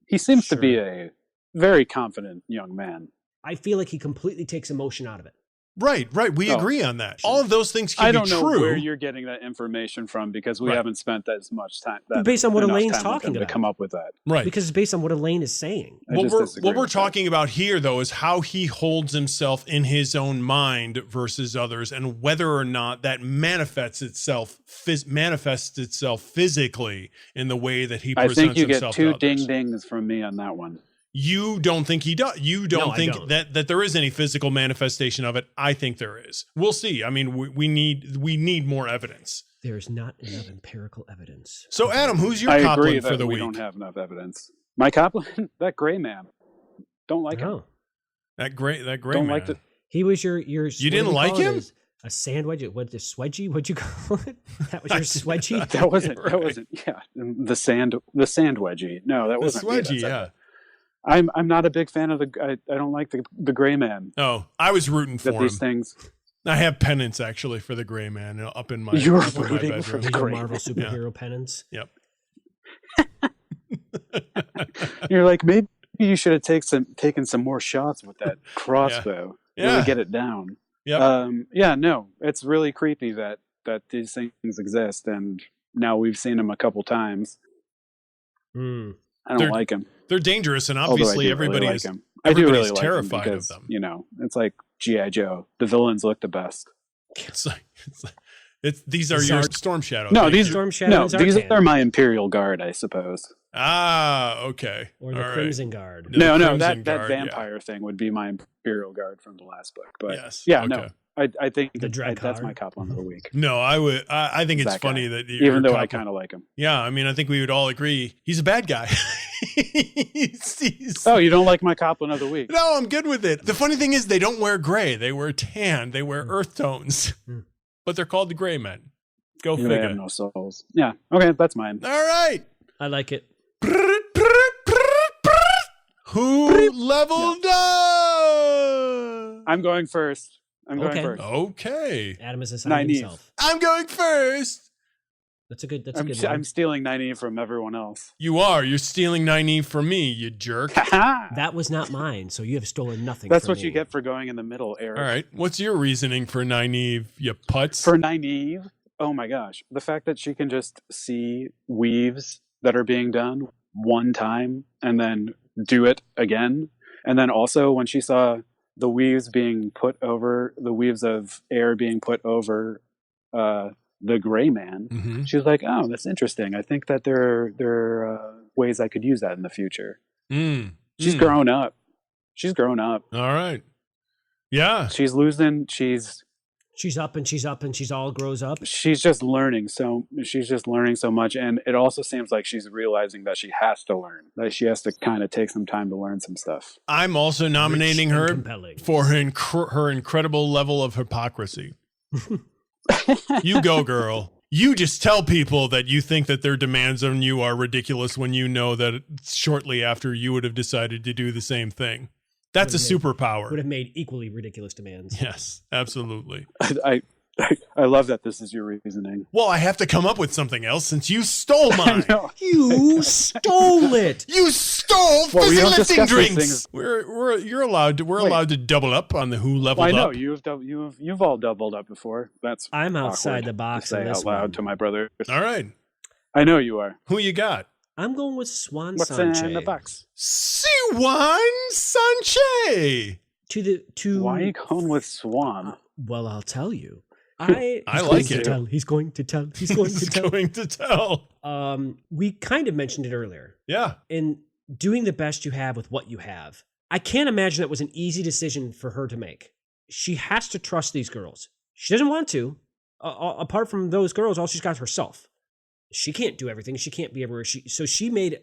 He seems to be Sure. a very confident young man. I feel like he completely takes emotion out of it. Right. We Oh. agree on that. All of those things can I don't be know true. where you're getting that information from, because we Right. haven't spent as much time. Based on what enough Elaine's time with talking him to about. come up with that. Right. Because it's based on what Elaine is saying. I What just we're, disagree what we're with that. talking about here, though, is how he holds himself in his own mind versus others, and whether or not that manifests itself physically in the way that he I presents think you get himself two to ding others. dings from me on that one. You don't think he does. You don't No, I think don't. that there is any physical manifestation of it. I think there is. We'll see. I mean, we need more evidence. There's not enough empirical evidence. So, Adam, who's your I agree Coplin that for the we week? don't have enough evidence. My Coplin, that gray man, don't like him. Oh, That great Don't man. like the. he was your. You what do didn't we like call it? him? A sandwich? What the swedgy? What'd you call it? That was your swedgy. That wasn't. Right. That wasn't. Yeah, the sand wedgie. No, that The wasn't. me. Swedgy, That's- yeah. I'm not a big fan of the. I don't like the gray man. Oh, I was rooting for That him. these things. I have pennants actually for the gray man up in my, You were up in my rooting for bedroom. the Your Great. Marvel superhero pennants. Yep. You're like, maybe you should have taken some more shots with that crossbow. Yeah. Really get it down. Yep. Yeah, no, it's really creepy that these things exist, and now we've seen them a couple times. Hmm. I don't They're like them. They're dangerous, and Although obviously I do everybody really is. like 'em. I do everybody's really like 'em terrified of because, them. You know, it's like G.I. Joe. The villains look the best. It's like these are These your are- Storm Shadow. No, things. these Storm Shadow no, is our these canon. are my Imperial Guard, I suppose. Okay. Or the All right. Crimson Guard. The No, Crimson that Guard, yeah. vampire thing would be my Imperial Guard from the last book. But Yes. yeah, okay. no, I think The that's Drakkar. my Coplin of the week. No, I think it's That funny guy. that you're Even though I Coplin. kind of like him. Yeah, I mean, I think we would all agree he's a bad guy. He's- Oh, you don't like my Coplin of the week? No, I'm good with it. The funny thing is they don't wear gray. They wear tan. They wear earth tones. Mm. But they're called the gray men. Go They have figure. no souls. Yeah. Okay, that's mine. All right. I like it. Who leveled up? I'm going first. I'm going Okay. first. Okay. Adam is assigning Nynaeve. himself. I'm going first. That's a good one. I'm stealing 90 from everyone else. You are. You're stealing Nynaeve from me, you jerk. That was not mine, so you have stolen nothing. That's from what me. you get for going in the middle, Eric. All right. What's your reasoning for Nynaeve, you putz? For Nynaeve, oh my gosh, the fact that she can just see weaves that are being done one time and then do it again. And then also when she saw the weaves of air being put over the gray man, she was like, oh, that's interesting. I think that there are ways I could use that in the future. She's grown up. All right. Yeah. She's losing. She's up and she's all grows up. She's just learning so much. And it also seems like she's realizing that she has to learn, that she has to kind of take some time to learn some stuff. I'm also nominating her for her incredible level of hypocrisy. You go, girl. You just tell people that you think that their demands on you are ridiculous when you know that shortly after you would have decided to do the same thing. That's a superpower. Would have made equally ridiculous demands. Yes, absolutely. I love that this is your reasoning. Well, I have to come up with something else since you stole mine. You stole it. You stole fizzy lifting drinks. We're allowed to double up on the who leveled up. I know you've all doubled up before. I'm outside the box. To say out loud to my brother. All right. I know you are. Who you got? I'm going with Siuance. What's in the box? Siuance. Why are you going with Swan? Well, I'll tell you. I like it. He's going to tell. He's going to tell. We kind of mentioned it earlier. Yeah. In doing the best you have with what you have, I can't imagine that was an easy decision for her to make. She has to trust these girls. She doesn't want to. Apart from those girls, all she's got is herself. She can't do everything. She can't be everywhere. So she made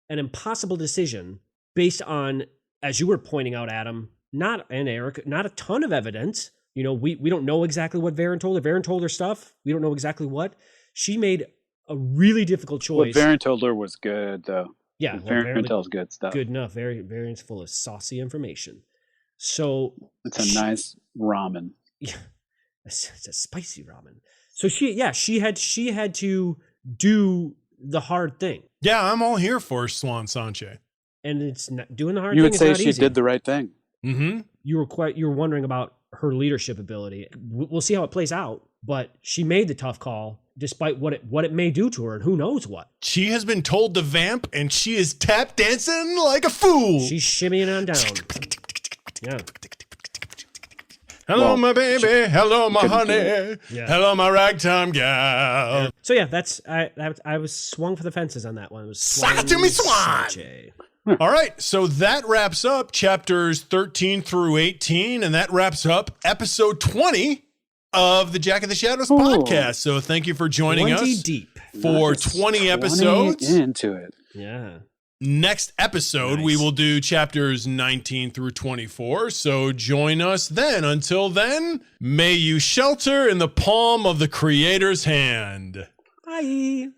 an impossible decision based on, as you were pointing out, Adam, and Eric, not a ton of evidence. You know, we don't know exactly what Varen told her. Varen told her stuff. We don't know exactly what. She made a really difficult choice. What Varen told her was good, though. Yeah. Varen tells good stuff. Good enough. Varen's full of saucy information. So it's a nice ramen. Yeah. It's a spicy ramen. So she had to do the hard thing. Yeah, I'm all here for Siuance. And it's not doing the hard thing. You would say she easy. Did the right thing. Mm-hmm. You were wondering about her leadership ability. We'll see how it plays out, but she made the tough call despite what it may do to her, and who knows what. She has been told to vamp, and she is tap dancing like a fool. She's shimmying on down. Yeah. Hello, my baby. Hello, my honey. Yeah. Hello, my ragtime gal. Yeah. So yeah, I was swung for the fences on that one. It was Suck it to me, Swan. All right, so that wraps up chapters 13 through 18, and that wraps up episode 20 of the Jack of the Shadows podcast. So thank you for joining us deep. For 20 episodes. Into it. Yeah. Next episode, we will do chapters 19 through 24. So join us then. Until then, may you shelter in the palm of the Creator's hand. Bye.